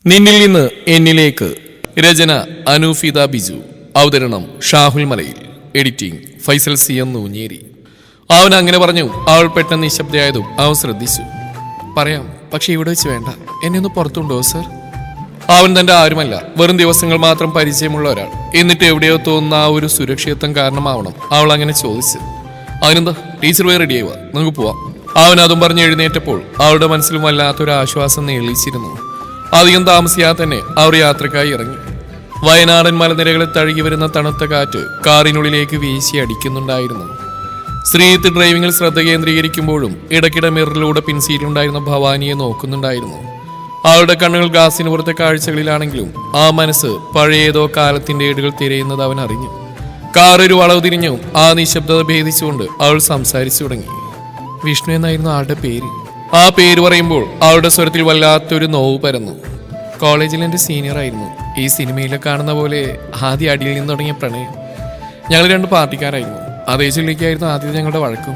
നിന്നിൽ നിന്ന് എന്നിലേക്ക്. രചന അനൂഫിത ബിജു. അവതരണം ഷാഹുൽ മലയിൽ. Editing Faisal C M Nooncheri. അവൻ അങ്ങനെ പറഞ്ഞു. അവൾ പെട്ടെന്ന് നിശബ്ദയായതും അവൻ ശ്രദ്ധിച്ചു. പറയാം, പക്ഷെ ഇവിടെ വെച്ച് വേണ്ട. എന്നെ ഒന്ന് പുറത്തുണ്ടോ സർ? അവൻ തന്റെ ആരുമല്ല, വെറും ദിവസങ്ങൾ മാത്രം പരിചയമുള്ള ഒരാൾ. എന്നിട്ട് എവിടെയോ തോന്നുന്ന ആ ഒരു സുരക്ഷിതത്വം കാരണമാവണം അവൾ അങ്ങനെ ചോദിച്ചു. അവനെന്താ, ടീച്ചർ പോയി റെഡി ആവുക, നമുക്ക് പോവാം. അവൻ അതും പറഞ്ഞ് എഴുന്നേറ്റപ്പോൾ അവളുടെ മനസ്സിലും വല്ലാത്തൊരു ആശ്വാസം നീളിച്ചിരുന്നു. അധികം താമസിയാതെ തന്നെ അവർ യാത്രക്കായി ഇറങ്ങി. വയനാടൻ മലനിരകളെ തഴുകി വരുന്ന തണുത്ത കാറ്റ് കാറിനുള്ളിലേക്ക് വീശി അടിക്കുന്നുണ്ടായിരുന്നു. ശ്രീത്ത് ഡ്രൈവിംഗിൽ ശ്രദ്ധ കേന്ദ്രീകരിക്കുമ്പോഴും ഇടയ്ക്കിടെ മിററിലൂടെ പിൻസീറ്റിലുണ്ടായിരുന്ന ഭവാനിയെ നോക്കുന്നുണ്ടായിരുന്നു. അവളുടെ കണ്ണുകൾ ഗ്ലാസിന് പുറത്തെ കാഴ്ചകളിലാണെങ്കിലും ആ മനസ്സ് പഴയതോ കാലത്തിന്റെ ഏടുകൾ തിരയുന്നത് അവൻ അറിഞ്ഞു. കാർ ഒരു വളവ് തിരിഞ്ഞു. ആ നിശബ്ദത ഭേദിച്ചുകൊണ്ട് അവൾ സംസാരിച്ചു തുടങ്ങി. വിഷ്ണു എന്നായിരുന്നു ആളുടെ പേര്. ആ പേര് പറയുമ്പോൾ അവളുടെ സ്വരത്തിൽ വല്ലാത്തൊരു നോവ് പരന്നു. കോളേജിൽ എൻ്റെ സീനിയർ ആയിരുന്നു. ഈ സിനിമയിലെ കാണുന്ന പോലെ ആദ്യ അടിയിൽ നിന്ന് തുടങ്ങിയ പ്രണയം. ഞങ്ങൾ രണ്ട് പാർട്ടിക്കാരായിരുന്നു. അതേ ചൊല്ലിക്കായിരുന്നു ആദ്യം ഞങ്ങളുടെ വഴക്കും.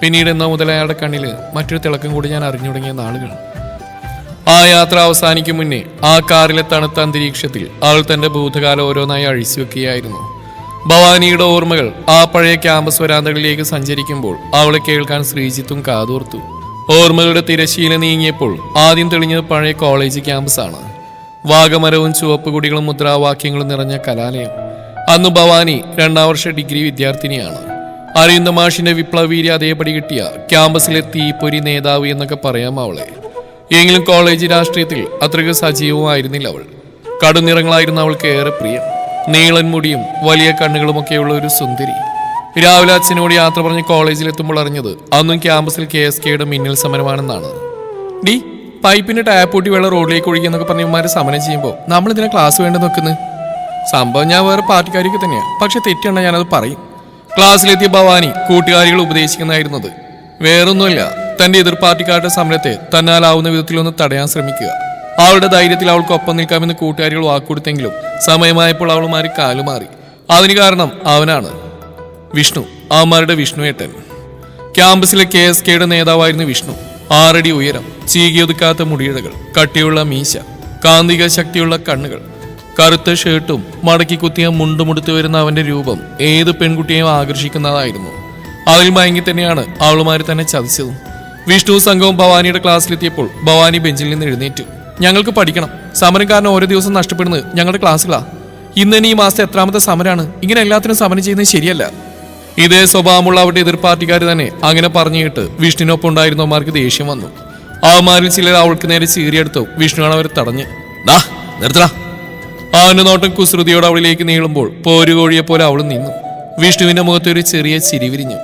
പിന്നീട് എന്നോ മുതൽ അയാളുടെ കണ്ണിൽ മറ്റൊരു തിളക്കം കൂടി ഞാൻ അറിഞ്ഞു തുടങ്ങിയ നാളുകൾ. ആ യാത്ര അവസാനിക്കും മുന്നേ ആ കാറിലെ തണുത്ത അന്തരീക്ഷത്തിൽ അവൾ തന്റെ ഭൂതകാലം ഓരോന്നായി അഴിച്ചു വെക്കുകയായിരുന്നു. ഭവാനിയുടെ ഓർമ്മകൾ ആ പഴയ ക്യാമ്പസ് വരാന്തകളിലേക്ക് സഞ്ചരിക്കുമ്പോൾ അവളെ കേൾക്കാൻ ശ്രീജിത്തും കാതോർത്തു. ഓർമ്മകളുടെ തിരശ്ശീല നീങ്ങിയപ്പോൾ ആദ്യം തെളിഞ്ഞത് പഴയ കോളേജ് ക്യാമ്പസാണ്. വാഗമരവും ചുവപ്പ് കുടികളും മുദ്രാവാക്യങ്ങളും നിറഞ്ഞ കലാലയം. അന്ന് ഭവാനി 2ാം വർഷ ഡിഗ്രി വിദ്യാർത്ഥിനിയാണ്. അരവിന്ദ മാഷിന്റെ വിപ്ലവീര്യ അതേപടി കിട്ടിയ ക്യാമ്പസിലെ തീപ്പൊരി നേതാവ് എന്നൊക്കെ പറയാം അവളെ. എങ്കിലും കോളേജ് രാഷ്ട്രീയത്തിൽ അത്രയ്ക്ക് സജീവമായിരുന്നില്ല അവൾ. കടുനിറങ്ങളായിരുന്നു അവൾക്ക് ഏറെ പ്രിയം. നീളൻ മുടിയും വലിയ കണ്ണുകളുമൊക്കെയുള്ള ഒരു സുന്ദരി. രാവിലെ അച്ഛനോട് യാത്ര പറഞ്ഞ് കോളേജിലെത്തുമ്പോൾ അറിഞ്ഞത് അന്നും ക്യാമ്പസിൽ KSKയുടെ മിന്നൽ സമരമാണെന്നാണ്. ഡി പൈപ്പിന്റെ ടാപ്പ് പൊട്ടി വെള്ളം റോഡിലേക്ക് ഒഴിക്കുന്നൊക്കെ പറഞ്ഞവന്മാരെ സമരം ചെയ്യുമ്പോൾ നമ്മൾ ഇതിനെ ക്ലാസ് വേണ്ടെന്ന് വെക്കുന്നത്. സംഭവം ഞാൻ വേറെ പാർട്ടിക്കാരിക്ക് തന്നെയാണ്, പക്ഷെ തെറ്റുണ്ട ഞാനത് പറയും. ക്ലാസ്സിലെത്തിയ ഭവാനി കൂട്ടുകാരികൾ ഉപദേശിക്കുന്നതായിരുന്നത് വേറൊന്നുമില്ല, തന്റെ എതിർ പാർട്ടിക്കാരുടെ സമരത്തെ തന്നാലാവുന്ന വിധത്തിലൊന്ന് തടയാൻ ശ്രമിക്കുക. അവളുടെ ധൈര്യത്തിൽ അവൾക്കൊപ്പം നിൽക്കാമെന്ന് കൂട്ടുകാരികൾ വാക്കുകൊടുത്തെങ്കിലും സമയമായപ്പോൾ അവളുമാരി കാലുമാറി. അതിന് കാരണം അവനാണ്, വിഷ്ണു. അവന്മാരുടെ വിഷ്ണു ഏട്ടൻ. ക്യാമ്പസിലെ KSKയുടെ നേതാവായിരുന്നു വിഷ്ണു. 6 അടി ഉയരം, ചീകിയൊതുക്കാത്ത മുടിയിഴകൾ, കട്ടിയുള്ള മീശ, കാന്തിക ശക്തിയുള്ള കണ്ണുകൾ, കറുത്ത ഷർട്ടും മടക്കി കുത്തിയ മുണ്ടുമുടുത്തു വരുന്ന അവന്റെ രൂപം ഏത് പെൺകുട്ടിയെയും ആകർഷിക്കുന്നതായിരുന്നു. അതിൽ മയങ്ങി തന്നെയാണ് അവളുമാര് തന്നെ ചതിച്ചതും. വിഷ്ണു സംഘവും ഭവാനിയുടെ ക്ലാസ്സിലെത്തിയപ്പോൾ ഭവാനി ബെഞ്ചിൽ നിന്ന് എഴുന്നേറ്റു. ഞങ്ങൾക്ക് പഠിക്കണം. സമരം കാരണം ഓരോ ദിവസം നഷ്ടപ്പെടുന്നത് ഞങ്ങളുടെ ക്ലാസ്സുകളാ. ഇന്ന് തന്നെ ഈ മാസത്തെ എത്രാമത്തെ സമരമാണ്. ഇങ്ങനെ എല്ലാത്തിനും സമരം ചെയ്യുന്നത് ശരിയല്ല. ഇതേ സ്വഭാവമുള്ള അവരുടെ എതിർ പാർട്ടിക്കാർ തന്നെ അങ്ങനെ പറഞ്ഞിട്ട് വിഷ്ണുവിനൊപ്പം ഉണ്ടായിരുന്നവന്മാർക്ക് ദേഷ്യം വന്നു. അവന്മാരിൽ ചിലർ അവൾക്ക് നേരെ ചീറിയെടുത്തു. വിഷ്ണുവാണ് അവരെ തടഞ്ഞ് നിർത്തടാ. അവന്റെ നോട്ടം കുസൃതിയോട് അവളിലേക്ക് നീളുമ്പോൾ പോരുകോഴിയെ പോലെ അവൾ നിന്നു. വിഷ്ണുവിന്റെ മുഖത്ത് ഒരു ചെറിയ ചിരി വിരിഞ്ഞു.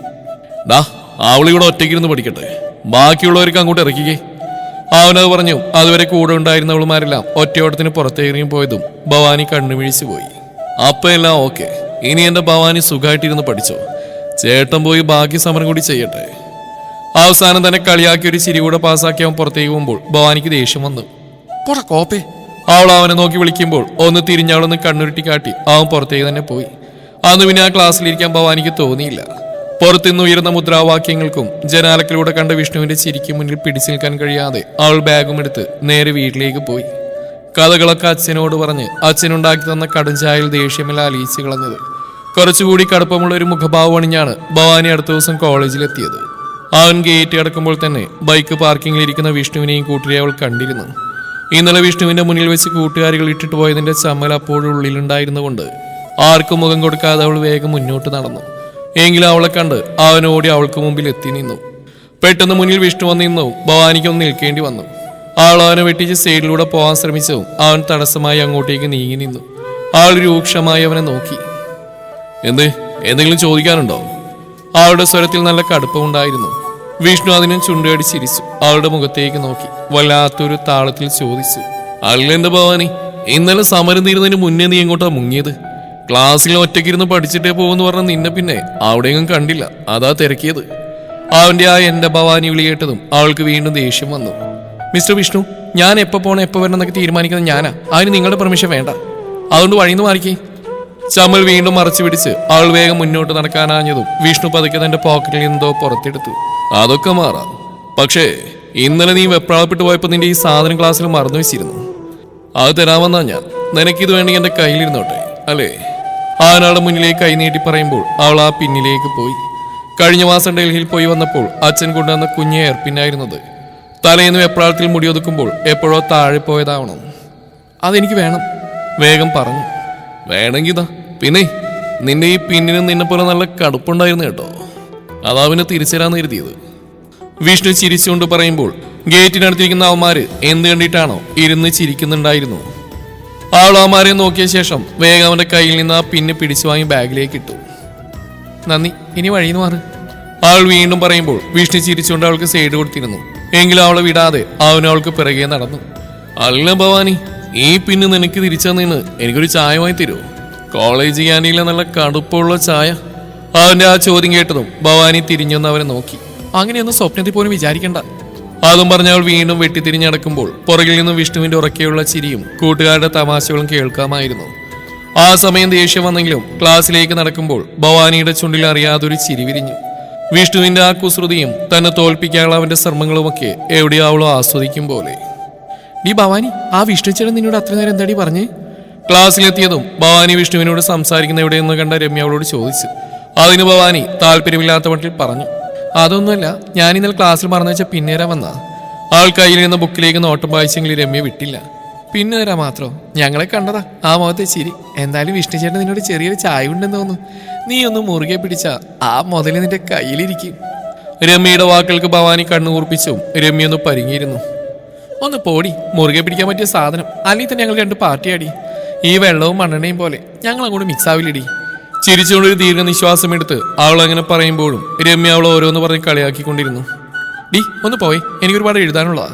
അവളിവിടെ ഒറ്റയ്ക്കിരുന്ന് പഠിക്കട്ടെ, ബാക്കിയുള്ളവർക്ക് അങ്ങോട്ട് ഇറക്കിക്കേ. അവനത് പറഞ്ഞു. അതുവരെ കൂടെ ഉണ്ടായിരുന്നവളുമാരെല്ലാം ഒറ്റയോട്ടത്തിന് പുറത്തേറിയും പോയതും ഭവാനി കണ്ണുമിഴിച്ചു പോയി. അപ്പൊ എല്ലാം ഓക്കെ. ഇനി എന്റെ ഭവാനി സുഖമായിട്ടിരുന്ന് പഠിച്ചോ. ചേട്ടൻ പോയി ബാക്കി സമരം കൂടി ചെയ്യട്ടെ. അവസാനം തന്നെ കളിയാക്കി ഒരു ചിരി കൂടെ പാസ്സാക്കി അവൻ പുറത്തേക്ക് പോകുമ്പോൾ ഭവാനിക്ക് ദേഷ്യം വന്നു. പോടാ കോപ്പേ. അവൾ അവനെ നോക്കി വിളിക്കുമ്പോൾ ഒന്ന് തിരിഞ്ഞവളൊന്ന് കണ്ണുരുട്ടി കാട്ടി അവൻ പുറത്തേക്ക് തന്നെ പോയി. അന്ന് പിന്നെ ആ ക്ലാസ്സിലിരിക്കാൻ ഭവാനിക്ക് തോന്നിയില്ല. പുറത്തുനിന്ന് ഉയർന്ന മുദ്രാവാക്യങ്ങൾക്കും ജനാലക്കിലൂടെ കണ്ട വിഷ്ണുവിന്റെ ചിരിക്ക് മുന്നിൽ പിടിച്ചു നിൽക്കാൻ കഴിയാതെ അവൾ ബാഗും എടുത്ത് നേരെ വീട്ടിലേക്ക് പോയി. കഥകളൊക്കെ അച്ഛനോട് പറഞ്ഞ് അച്ഛനുണ്ടാക്കി തന്ന കടുംചായയിൽ ദേഷ്യമെല്ലാം അലിയിച്ച് കളഞ്ഞത്. കുറച്ചുകൂടി കടുപ്പമുള്ള ഒരു മുഖഭാവം അണിഞ്ഞാണ് ഭവാനി അടുത്ത ദിവസം കോളേജിലെത്തിയത്. അവൻ ഗേറ്റ് അടക്കുമ്പോൾ തന്നെ ബൈക്ക് പാർക്കിങ്ങിലിരിക്കുന്ന വിഷ്ണുവിനെയും കൂട്ടിയെ അവൾ കണ്ടിരുന്നു. ഇന്നലെ വിഷ്ണുവിന്റെ മുന്നിൽ വെച്ച് കൂട്ടുകാരികൾ ഇട്ടിട്ട് പോയതിന്റെ ചമ്മൽ അപ്പോഴും ഉള്ളിലുണ്ടായിരുന്നുകൊണ്ട് ആർക്കും മുഖം കൊടുക്കാതെ അവൾ വേഗം മുന്നോട്ട് നടന്നു. എങ്കിലും അവളെ കണ്ട് അവനോടി അവൾക്ക് മുമ്പിൽ എത്തി നിന്നു. പെട്ടെന്ന് മുന്നിൽ വിഷ്ണു വന്ന് നിന്നു. ഭവാനിക്കൊന്ന് നിൽക്കേണ്ടി വന്നു. അവൾ അവനെ വെട്ടിച്ച് സൈഡിലൂടെ പോകാൻ ശ്രമിച്ചതും അവൻ തടസ്സമായി അങ്ങോട്ടേക്ക് നീങ്ങി നിന്നു. അവൾ രൂക്ഷമായി അവനെ നോക്കി. എന്തെങ്കിലും ചോദിക്കാനുണ്ടോ? അവളുടെ സ്വരത്തിൽ നല്ല കടുപ്പമുണ്ടായിരുന്നു. വിഷ്ണു അതിനും ചുണ്ടുകടി ചിരിച്ചു. അവളുടെ മുഖത്തേക്ക് നോക്കി വല്ലാത്തൊരു താളത്തിൽ ചോദിച്ചു. അല്ലെന്താ ഭവാനി, ഇന്നലെ സമരം തീരുന്നതിന് മുന്നേ നീ എങ്ങോട്ടാ മുങ്ങിയത്? ക്ലാസ്സിൽ ഒറ്റയ്ക്കിരുന്ന് പഠിച്ചിട്ടേ പോകുമെന്ന് പറഞ്ഞ നിന്നെ പിന്നെ അവിടെയെങ്കിലും കണ്ടില്ല, അതാ തിരക്കിയത്. അവന്റെ ആ എന്റെ ഭവാനി വിളി കേട്ടതും അവൾക്ക് വീണ്ടും ദേഷ്യം വന്നു. മിസ്റ്റർ വിഷ്ണു, ഞാൻ എപ്പോൾ പോകണം എപ്പോൾ വരണം എന്നൊക്കെ തീരുമാനിക്കുന്നത് ഞാനാ. അതിന് നിങ്ങളുടെ പെർമിഷൻ വേണ്ട. അതുകൊണ്ട് വഴിന്ന് മാറിക്കേ. ചമ്മൽ വീണ്ടും മറച്ചു പിടിച്ച് അവൾ വേഗം മുന്നോട്ട് നടക്കാനാഞ്ഞതും വിഷ്ണു പതുക്കെ തന്റെ പോക്കറ്റിൽ എന്തോ പുറത്തെടുത്തു. അതൊക്കെ മാറാം, പക്ഷേ ഇന്നലെ നീ വെപ്രാളപ്പെട്ട് പോയപ്പോൾ നിന്റെ ഈ സാധനം ക്ലാസ്സിൽ മറന്നു വെച്ചിരുന്നു. അത് തരാമെന്നാ ഞാൻ. നിനക്കിത് വേണമെങ്കിൽ എൻ്റെ കയ്യിലിരുന്നോട്ടെ അല്ലേ? ആനാളുടെ മുന്നിലേക്ക് കൈ നീട്ടി പറയുമ്പോൾ അവൾ ആ പിന്നിലേക്ക് പോയി. കഴിഞ്ഞ മാസം ഡൽഹിയിൽ പോയി വന്നപ്പോൾ അച്ഛൻ കൊണ്ടുവന്ന കുഞ്ഞ് എയർപിന്നായിരുന്നത്. തലേന്ന് വെപ്രാളത്തിൽ മുടിയൊതുക്കുമ്പോൾ എപ്പോഴോ താഴെ പോയതാവണം. അതെനിക്ക് വേണം, വേഗം പറഞ്ഞു. വേണമെങ്കിൽ ഇതാ. പിന്നെ നിന്റെ ഈ പിന്നിനും നിന്നെപ്പോലെ നല്ല കടുപ്പുണ്ടായിരുന്നു കേട്ടോ. അതാ പിന്നെ തിരിച്ചുതരാന്ന് കരുതിയത്. വിഷ്ണു ചിരിച്ചുകൊണ്ട് പറയുമ്പോൾ ഗേറ്റിനടുത്തിരിക്കുന്ന അവന്മാര് എന്ത് കണ്ടിട്ടാണോ ഇരുന്ന് ചിരിക്കുന്നുണ്ടായിരുന്നു. അവൾ അവന്മാരെ നോക്കിയ ശേഷം വേഗം അവന്റെ കയ്യിൽ നിന്ന് ആ പിന്ന് പിടിച്ചു വാങ്ങി ബാഗിലേക്ക് ഇട്ടു. നന്ദി, ഇനി വഴിന്ന് മാറ്. അവൾ വീണ്ടും പറയുമ്പോൾ വിഷ്ണു ചിരിച്ചുകൊണ്ട് അവൾക്ക് സൈഡ് കൊടുത്തിരുന്നു. എങ്കിലും അവളെ വിടാതെ അവൾക്ക് പിറകെ നടന്നു. അല്ല ഭവാനി, ഈ പിന്ന് നിനക്ക് തിരിച്ചെന്ന് എനിക്കൊരു ചായ വാങ്ങി തരുമോ? കോളേജ് ക്യാൻറ്റീനിലെ നല്ല കടുപ്പമുള്ള ചായ. അവന്റെ ആ ചോദ്യം കേട്ടതും ഭവാനി തിരിഞ്ഞൊന്ന് അവനെ നോക്കി. അങ്ങനെയൊന്നും സ്വപ്നത്തിൽ പോലും വിചാരിക്കണ്ട. അതും പറഞ്ഞ അവൾ വീണ്ടും വെട്ടിത്തിരിഞ്ഞടക്കുമ്പോൾ പുറകിൽ നിന്നും വിഷ്ണുവിന്റെ ഉറക്കെയുള്ള ചിരിയും കൂട്ടുകാരുടെ തമാശകളും കേൾക്കാമായിരുന്നു. ആ സമയം ദേഷ്യം വന്നെങ്കിലും ക്ലാസ്സിലേക്ക് നടക്കുമ്പോൾ ഭവാനിയുടെ ചുണ്ടിൽ അറിയാതൊരു ചിരി വിരിഞ്ഞു. വിഷ്ണുവിന്റെ ആ കുസൃതിയും തന്നെ തോൽപ്പിക്കാനുള്ള അവന്റെ ശ്രമങ്ങളുമൊക്കെ എവിടെയോ അവളോ ആസ്വദിക്കും പോലെ. ഡി ഭവാനി, ആ വിഷ്ണു ചേട്ടൻ നിന്നോട് അത്ര നേരം എന്താടി പറഞ്ഞ്? ക്ലാസ്സിലെത്തിയതും ഭവാനി വിഷ്ണുവിനോട് സംസാരിക്കുന്ന എവിടെയെന്ന് കണ്ട രമ്യ അവളോട് ചോദിച്ചു. അതിന് ഭവാനി താല്പര്യമില്ലാത്ത മട്ടിൽ പറഞ്ഞു, അതൊന്നുമല്ല, ഞാൻ ഇന്നലെ ക്ലാസ്സിൽ മറന്നു വെച്ച പിന്നേരാ വന്നാ. ആൾ കയ്യിൽ നിന്ന് ബുക്കിലേക്ക് നോട്ടം വായിച്ചെങ്കിൽ രമ്യ വിട്ടില്ല. പിന്നേരാ മാത്രം ഞങ്ങളെ കണ്ടതാ ആ മുഖത്തെ ചിരി. എന്തായാലും വിഷ്ണു ചേട്ടൻ നിന്നോട് ചെറിയൊരു ചായ ഉണ്ടെന്ന് തോന്നുന്നു. നീ ഒന്ന് മുറുകെ പിടിച്ച ആ മുതൽ നിന്റെ കയ്യിലിരിക്കും. രമ്യയുടെ വാക്കുകൾക്ക് ഭവാനി കണ്ണുകൂർപ്പിച്ചും രമ്യ ഒന്ന് പരിങ്ങിയിരുന്നു. ഒന്ന് പോടി, മുറുകെ പിടിക്കാൻ പറ്റിയ സാധനം. അല്ലെങ്കിൽ തന്നെ ഞങ്ങൾ രണ്ട് പാർട്ടിയാടി. ഈ വെള്ളവും മണ്ണെണ്ണയും പോലെ ഞങ്ങൾ അങ്ങോട്ട് മിക്സ് ആവില്ലടി. ചിരിച്ചുകൊണ്ടൊരു ദീർഘനിശ്വാസം എടുത്ത് അവൾ അങ്ങനെ പറയുമ്പോഴും രമ്യ അവൾ ഓരോന്ന് പറഞ്ഞ് കളിയാക്കിക്കൊണ്ടിരുന്നു. ഡി ഒന്ന് പോയി, എനിക്കൊരുപാട് എഴുതാനുള്ളതാ.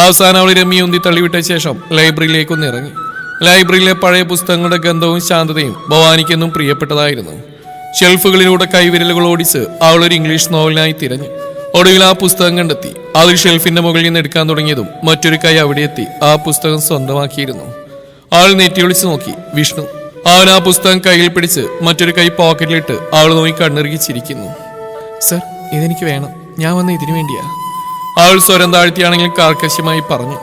അവസാനം അവൾ രമ്യ ഉന്തി തള്ളിവിട്ട ശേഷം ലൈബ്രറിയിലേക്കൊന്ന് ഇറങ്ങി. ലൈബ്രറിയിലെ പഴയ പുസ്തകങ്ങളുടെ ഗന്ധവും ശാന്തതയും ഭവാനിക്കെന്നും പ്രിയപ്പെട്ടതായിരുന്നു. ഷെൽഫുകളിലൂടെ കൈവിരലുകൾ ഓടിച്ച് അവളൊരു ഇംഗ്ലീഷ് നോവലിനായി തിരഞ്ഞു. ഒടുവിൽ ആ പുസ്തകം കണ്ടെത്തി. അതിൽ ഷെൽഫിന്റെ മുകളിൽ നിന്ന് എടുക്കാൻ തുടങ്ങിയതും മറ്റൊരു കൈ അവിടെ എത്തി ആ പുസ്തകം സ്വന്തമാക്കിയിരുന്നു. അവൾ നെറ്റി വിളിച്ചു നോക്കി. വിഷ്ണു. അവൻ ആ പുസ്തകം കയ്യിൽ പിടിച്ച് മറ്റൊരു കൈ പോക്കറ്റിലിട്ട് അവൾ നോക്കി കണ്ണിറുക്കി ചിരിക്കുന്നു. സർ, ഇതെനിക്ക് വേണം, ഞാൻ വന്ന ഇതിനു വേണ്ടിയാ. അവൾ സ്വരം താഴ്ത്തിയാണെങ്കിൽ കാർക്കശ്യമായി പറഞ്ഞു.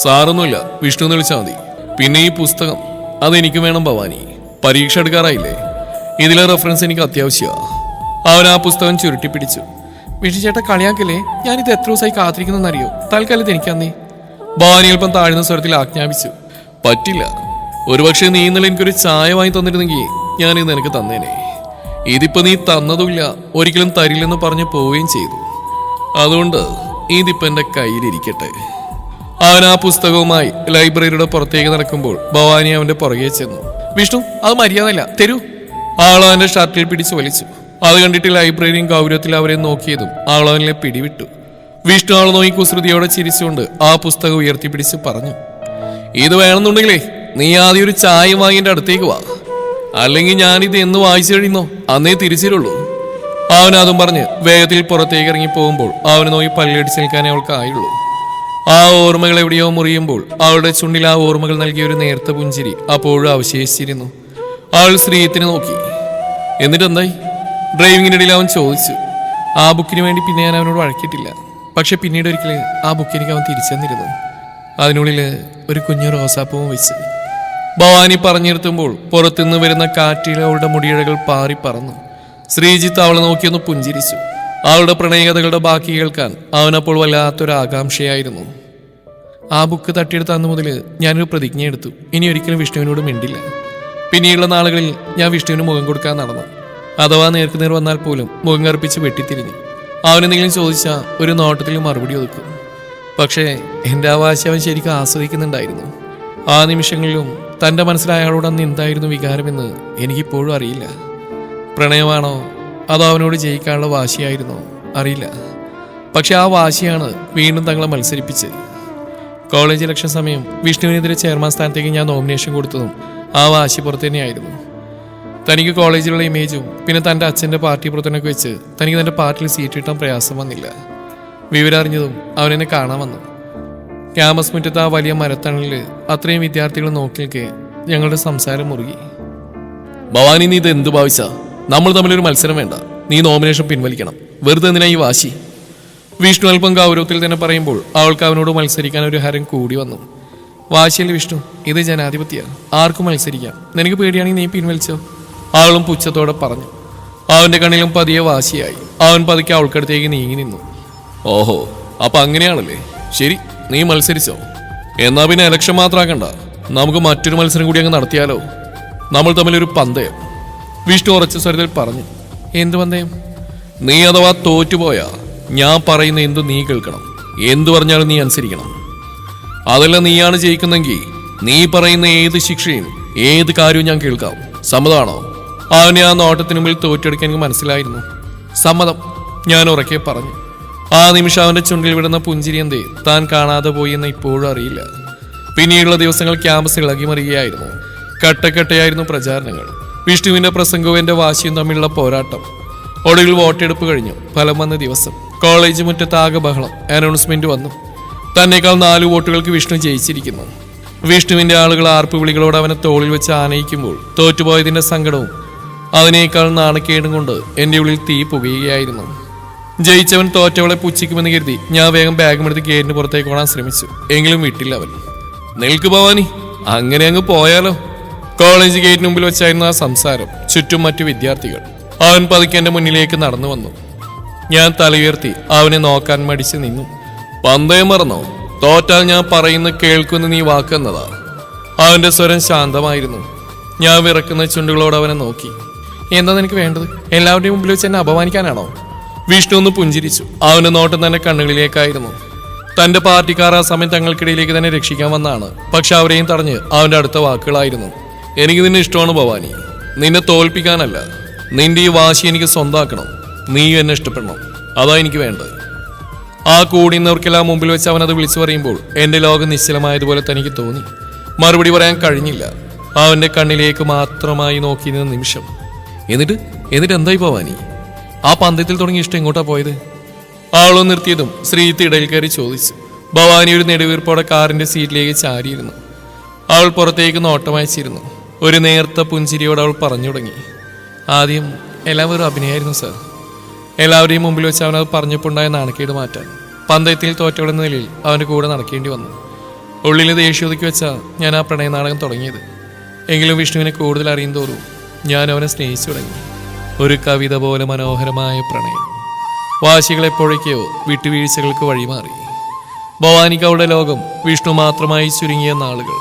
സാറൊന്നുമില്ല, വിഷ്ണു എന്ന് വിളിച്ചാൽ മതി. പിന്നെ ഈ പുസ്തകം അതെനിക്ക് വേണം ഭവാനി. പരീക്ഷ എടുക്കാറായില്ലേ, ഇതിലെ റെഫറൻസ് എനിക്ക് അത്യാവശ്യമാണ്. അവൻ ആ പുസ്തകം ചുരുട്ടിപ്പിടിച്ചു. വിഷ്ണു ചേട്ടാ കളിയാക്കല്ലേ, ഞാനിത് എത്ര ദിവസമായി കാത്തിരിക്കുന്നറിയോ? തൽക്കാലത്ത് എനിക്കന്നേ. ഭവാനി അല്പം താഴ്ന്ന സ്വരത്തിൽ ആജ്ഞാപിച്ചു. പറ്റില്ല, ഒരുപക്ഷെ നീ ഇന്നലെ എനിക്കൊരു ചായ വാങ്ങി തന്നിരുന്നെങ്കിൽ ഞാനിത് നിനക്ക് തന്നേനെ. ഇതിപ്പോ നീ തന്നതുമില്ല, ഒരിക്കലും തരില്ലെന്ന് പറഞ്ഞു പോവുകയും ചെയ്തു. അതുകൊണ്ട് ഇതിപ്പോ എന്റെ കയ്യിലിരിക്കട്ടെ. അവൻ ആ പുസ്തകവുമായി ലൈബ്രറിയുടെ പുറത്തേക്ക് നടക്കുമ്പോൾ ഭവാനി അവന്റെ പുറകെ ചെന്നു. വിഷ്ണു, അത് മര്യാദയില്ല, തരൂ. ആൾ അവന്റെ ഷർട്ടിൽ പിടിച്ചു വലിച്ചു. അത് കണ്ടിട്ട് ലൈബ്രറിയും ഗൗരവത്തിൽ അവരെ നോക്കിയതും ആൾ അവനെ പിടിവിട്ടു. വിഷ്ണു ആൾ നോക്കി കുസൃതിയോടെ ചിരിച്ചുകൊണ്ട് ആ പുസ്തകം ഉയർത്തിപ്പിടിച്ച് പറഞ്ഞു, ഇത് വേണമെന്നുണ്ടെങ്കിലേ നീ ആദ്യം ഒരു ചായ വാങ്ങിന്റെ അടുത്തേക്ക് വാ, അല്ലെങ്കിൽ ഞാനിത് എന്ന് വായിച്ചു കഴിയുന്നോ അന്നേ തിരിച്ചിരുള്ളൂ. അവൻ അതും പറഞ്ഞ് വേഗത്തിൽ പുറത്തേക്ക് ഇറങ്ങി പോകുമ്പോൾ അവന് നോക്കി പല്ലടിച്ച് നിൽക്കാനേ അവൾക്ക് ആയുള്ളൂ. ആ ഓർമ്മകൾ എവിടെയോ മുറിയുമ്പോൾ അവളുടെ ചുണ്ടിൽ ആ ഓർമ്മകൾ നൽകിയ ഒരു നേർത്ത പുഞ്ചിരി അപ്പോഴും അവശേഷിച്ചിരുന്നു. അവൾ ശ്രീയത്തിനെ നോക്കി. എന്നിട്ട് എന്തായി? ഡ്രൈവിങ്ങിനിടയിൽ അവൻ ചോദിച്ചു. ആ ബുക്കിന് വേണ്ടി പിന്നെ ഞാൻ അവനോട് വഴക്കിയിട്ടില്ല. പക്ഷെ പിന്നീട് ഒരിക്കലും ആ ബുക്ക് എനിക്ക് അവൻ തിരിച്ചു തന്നിരുന്നു. അതിനുള്ളിൽ ഒരു കുഞ്ഞു റോസാപ്പൂവും വെച്ച്. ഭവാനി പറഞ്ഞിരുത്തുമ്പോൾ പുറത്തുനിന്ന് വരുന്ന കാറ്റിൽ അവളുടെ മുടിയിഴകൾ പാറി പറന്നു. ശ്രീജിത്ത് അവളെ നോക്കിയൊന്ന് പുഞ്ചിരിച്ചു. അവളുടെ പ്രണയകഥകളുടെ ബാക്കി കേൾക്കാൻ അവനപ്പോൾ വല്ലാത്തൊരു ആകാംക്ഷയായിരുന്നു. ആ ബുക്ക് തട്ടിയെടുത്ത അന്ന് മുതൽ ഞാനൊരു പ്രതിജ്ഞ എടുത്തു, ഇനി ഒരിക്കലും വിഷ്ണുവിനോട് മിണ്ടില്ല. പിന്നീടുള്ള നാളുകളിൽ ഞാൻ വിഷ്ണുവിന് മുഖം കൊടുക്കാൻ നടന്നു. അഥവാ നേർക്കുനേർ വന്നാൽ പോലും മുഖം കറുപ്പിച്ച് വെട്ടിത്തിരിഞ്ഞു. അവനെന്തെങ്കിലും ചോദിച്ചാൽ ഒരു നോട്ടത്തിൽ മറുപടി ഒതുക്കും. പക്ഷേ എൻ്റെ ആ വാശി അവൻ ശരിക്കും ആസ്വദിക്കുന്നുണ്ടായിരുന്നു. ആ നിമിഷങ്ങളിലും തൻ്റെ മനസ്സിൽ അയാളോട് അന്ന് എന്തായിരുന്നു വികാരമെന്ന് എനിക്കിപ്പോഴും അറിയില്ല. പ്രണയമാണോ അതോ അവനോട് ജയിക്കാനുള്ള വാശിയായിരുന്നോ അറിയില്ല. പക്ഷെ ആ വാശിയാണ് വീണ്ടും തങ്ങളെ മത്സരിപ്പിച്ച്. കോളേജ് ഇലക്ഷൻ സമയം വിഷ്ണുവിനെതിരെ ചെയർമാൻ സ്ഥാനത്തേക്ക് ഞാൻ നോമിനേഷൻ കൊടുത്തതും ആ വാശി പുറത്ത് തന്നെയായിരുന്നു. തനിക്ക് കോളേജിലുള്ള ഇമേജും പിന്നെ തൻ്റെ അച്ഛൻ്റെ പാർട്ടി പ്രവർത്തനമൊക്കെ വെച്ച് തനിക്ക് തൻ്റെ പാർട്ടിയിൽ സീറ്റ് കിട്ടാൻ പ്രയാസം വന്നില്ല. വിവരം അറിഞ്ഞതും അവനെന്നെ കാണാൻ വന്നു. ക്യാമ്പസ് മുറ്റത്ത് ആ വലിയ മരത്തണലിൽ അത്രയും വിദ്യാർത്ഥികൾ നോക്കി നിൽക്കെ ഞങ്ങളുടെ സംസാരം മുറുകി. ഭവാനി, നീ ഇത് എന്ത് ഭാവിച്ചാ? നമ്മൾ തമ്മിലൊരു മത്സരം വേണ്ട, നീ നോമിനേഷൻ പിൻവലിക്കണം. വെറുതെ എന്തിനാ ഈ വാശി? വിഷ്ണു അല്പം ഗൗരവത്തിൽ തന്നെ പറയുമ്പോൾ അവൾക്ക് അവനോട് മത്സരിക്കാൻ ഒരു ഹരം കൂടി വന്നു. വാശിയല്ല വിഷ്ണു, ഇത് ജനാധിപത്യമാണ്. ആർക്കും മത്സരിക്കാം. നിനക്ക് പേടിയാണെങ്കിൽ നീ പിൻവലിച്ചോ, അവളും പുച്ഛത്തോടെ പറഞ്ഞു. അവന്റെ കണ്ണിലും പതിയെ വാശിയായി. അവൻ പതുക്കെ അവൾക്കടുത്തേക്ക് നീങ്ങി നിന്നു. ഓഹോ, അപ്പൊ അങ്ങനെയാണല്ലേ. ശരി, നീ മത്സരിച്ചോ. എന്നാ പിന്നെ ഇലക്ഷൻ മാത്രമാക്കണ്ട, നമുക്ക് മറ്റൊരു മത്സരം കൂടി അങ്ങ് നടത്തിയാലോ. നമ്മൾ തമ്മിലൊരു പന്തയം. വിഷ്ണു ഉറച്ച സ്വരത്തിൽ പറഞ്ഞു. എന്ത് പന്തയം? നീ അഥവാ തോറ്റുപോയാ ഞാൻ പറയുന്ന എന്തു നീ കേൾക്കണം, എന്തു പറഞ്ഞാലും നീ അനുസരിക്കണം. അതല്ല, നീയാണ് ജയിക്കുന്നെങ്കിൽ നീ പറയുന്ന ഏത് ശിക്ഷയും ഏത് കാര്യവും ഞാൻ കേൾക്കാം. സമ്മതമാണോ? അവനെ ആ നോട്ടത്തിന് മുമ്പിൽ തോറ്റെടുക്കാൻ എനിക്ക് മനസ്സിലായിരുന്നു. സമ്മതം, ഞാൻ ഉറക്കെ പറഞ്ഞു. ആ നിമിഷം അവന്റെ ചുണ്ടിൽ വിടുന്ന പുഞ്ചിരി എന്തേ താൻ കാണാതെ പോയി എന്ന് ഇപ്പോഴും അറിയില്ല. പിന്നീടുള്ള ദിവസങ്ങൾ ക്യാമ്പസ് ഇളകിമറിയുകയായിരുന്നു. കട്ടക്കട്ടയായിരുന്നു പ്രചാരണങ്ങൾ. വിഷ്ണുവിന്റെ പ്രസംഗവും എന്റെ വാശിയും തമ്മിലുള്ള പോരാട്ടം. ഒടുവിൽ വോട്ടെടുപ്പ് കഴിഞ്ഞു. ഫലം വന്ന ദിവസം കോളേജ് മുറ്റത്താകെ ബഹളം. അനൗൺസ്മെന്റ് വന്നു. തന്നേക്കാൾ 4 വോട്ടുകൾക്ക് വിഷ്ണു ജയിച്ചിരിക്കുന്നു. വിഷ്ണുവിന്റെ ആളുകൾ ആർപ്പ് വിളികളോട് അവനെ തോളിൽ വെച്ച് ആനയിക്കുമ്പോൾ തോറ്റുപോയതിന്റെ സങ്കടവും അതിനേക്കാൾ നാണക്കേടും കൊണ്ട് എന്റെ ഉള്ളിൽ തീ പുകയുകയായിരുന്നു. ജയിച്ചവൻ തോറ്റവളെ പുച്ഛിക്കുമെന്ന് കരുതി ഞാൻ വേഗം ബാഗുമെടുത്ത് ഗേറ്റിന് പുറത്തേക്ക് ഓടാൻ ശ്രമിച്ചു. എങ്കിലും വിട്ടില്ല അവൻ. നിൽക്ക് ഭവാനി, അങ്ങനെ അങ്ങ് പോയാലോ. കോളേജ് ഗേറ്റിന് മുമ്പിൽ വെച്ചായിരുന്നു ആ സംസാരം. ചുറ്റും മറ്റു വിദ്യാർത്ഥികൾ. അവൻ പതുക്കെ എന്റെ മുന്നിലേക്ക് നടന്നു വന്നു. ഞാൻ തലയുയർത്തി അവനെ നോക്കാൻ മടിച്ച് നിന്നു. പന്തയം മറന്നോ? തോറ്റാൽ ഞാൻ പറയുന്ന കേൾക്കുന്ന നീ വാക്കെന്നതാ. അവന്റെ സ്വരം ശാന്തമായിരുന്നു. ഞാൻ വിറക്കുന്ന ചുണ്ടുകളോട് അവനെ നോക്കി. എന്താ നിനക്ക് വേണ്ടത്? എല്ലാവരുടെയും മുമ്പിൽ വെച്ച് എന്നെ അപമാനിക്കാനാണോ? വിഷ്ണു ഒന്ന് പുഞ്ചിരിച്ചു. അവന്റെ നോട്ടം തന്നെ കണ്ണുകളിലേക്കായിരുന്നു. തന്റെ പാർട്ടിക്കാർ ആ സമയം തങ്ങൾക്കിടയിലേക്ക് തന്നെ രക്ഷിക്കാൻ വന്നാണ്. പക്ഷെ അവരെയും തടഞ്ഞ് അവന്റെ അടുത്ത വാക്കുകളായിരുന്നു. എനിക്ക് നിന്നെ ഇഷ്ടമാണ് ഭവാനി, നിന്നെ തോൽപ്പിക്കാനല്ല. നിന്റെ ഈ വാശി എനിക്ക് സ്വന്തമാക്കണം. നീ എന്നെ ഇഷ്ടപ്പെടണം, അതാ എനിക്ക് വേണ്ടത്. ആ കൂടുന്നവർക്കെല്ലാം മുമ്പിൽ വെച്ച് അവനത് വിളിച്ചു പറയുമ്പോൾ എന്റെ ലോകം നിശ്ചലമായതുപോലെ തനിക്ക് തോന്നി. മറുപടി പറയാൻ കഴിഞ്ഞില്ല. അവന്റെ കണ്ണിലേക്ക് മാത്രമായി നോക്കിയിരുന്ന നിമിഷം. എന്നിട്ട് എന്തായി ഭവാനി? ആ പന്തയത്തിൽ തുടങ്ങി ഇഷ്ടം എങ്ങോട്ടാ പോയത്? ആളോ നിർത്തിയതും ശ്രീത്ത് ഇടയിൽ കയറി ചോദിച്ചു. ഭവാനി ഒരു നെടുവീർപ്പോടെ കാറിന്റെ സീറ്റിലേക്ക് ചാരിയിരുന്നു. അവൾ പുറത്തേക്ക് നോട്ടം അയച്ചിരുന്നു. ഒരു നേർത്ത പുഞ്ചിരിയോട് അവൾ പറഞ്ഞു തുടങ്ങി. ആദ്യം എല്ലാം ഒരു അഭിനയമായിരുന്നു സാർ. എല്ലാവരെയും മുമ്പിൽ വെച്ച് അവനത് പറഞ്ഞപ്പോൾ ഉണ്ടായ നാണക്കേട് മാറ്റാൻ പന്തയത്തിൽ തോറ്റവളെന്ന നിലയിൽ അവൻ്റെ കൂടെ നടക്കേണ്ടി വന്നു. ഉള്ളിൽ ദേഷ്യോതിക്ക് വെച്ചാൽ ഞാൻ ആ പ്രണയ നാടകം തുടങ്ങിയത്. എങ്കിലും വിഷ്ണുവിനെ കൂടുതൽ അറിയും തോറും ഞാൻ അവനെ സ്നേഹിച്ചു തുടങ്ങി. ഒരു കവിത പോലെ മനോഹരമായ പ്രണയം. വാശികൾ എപ്പോഴേക്കോ വിട്ടുവീഴ്ചകൾക്ക് വഴിമാറി. ഭവാനിക്ക് അവളുടെ ലോകം വിഷ്ണു മാത്രമായി ചുരുങ്ങിയ നാളുകൾ.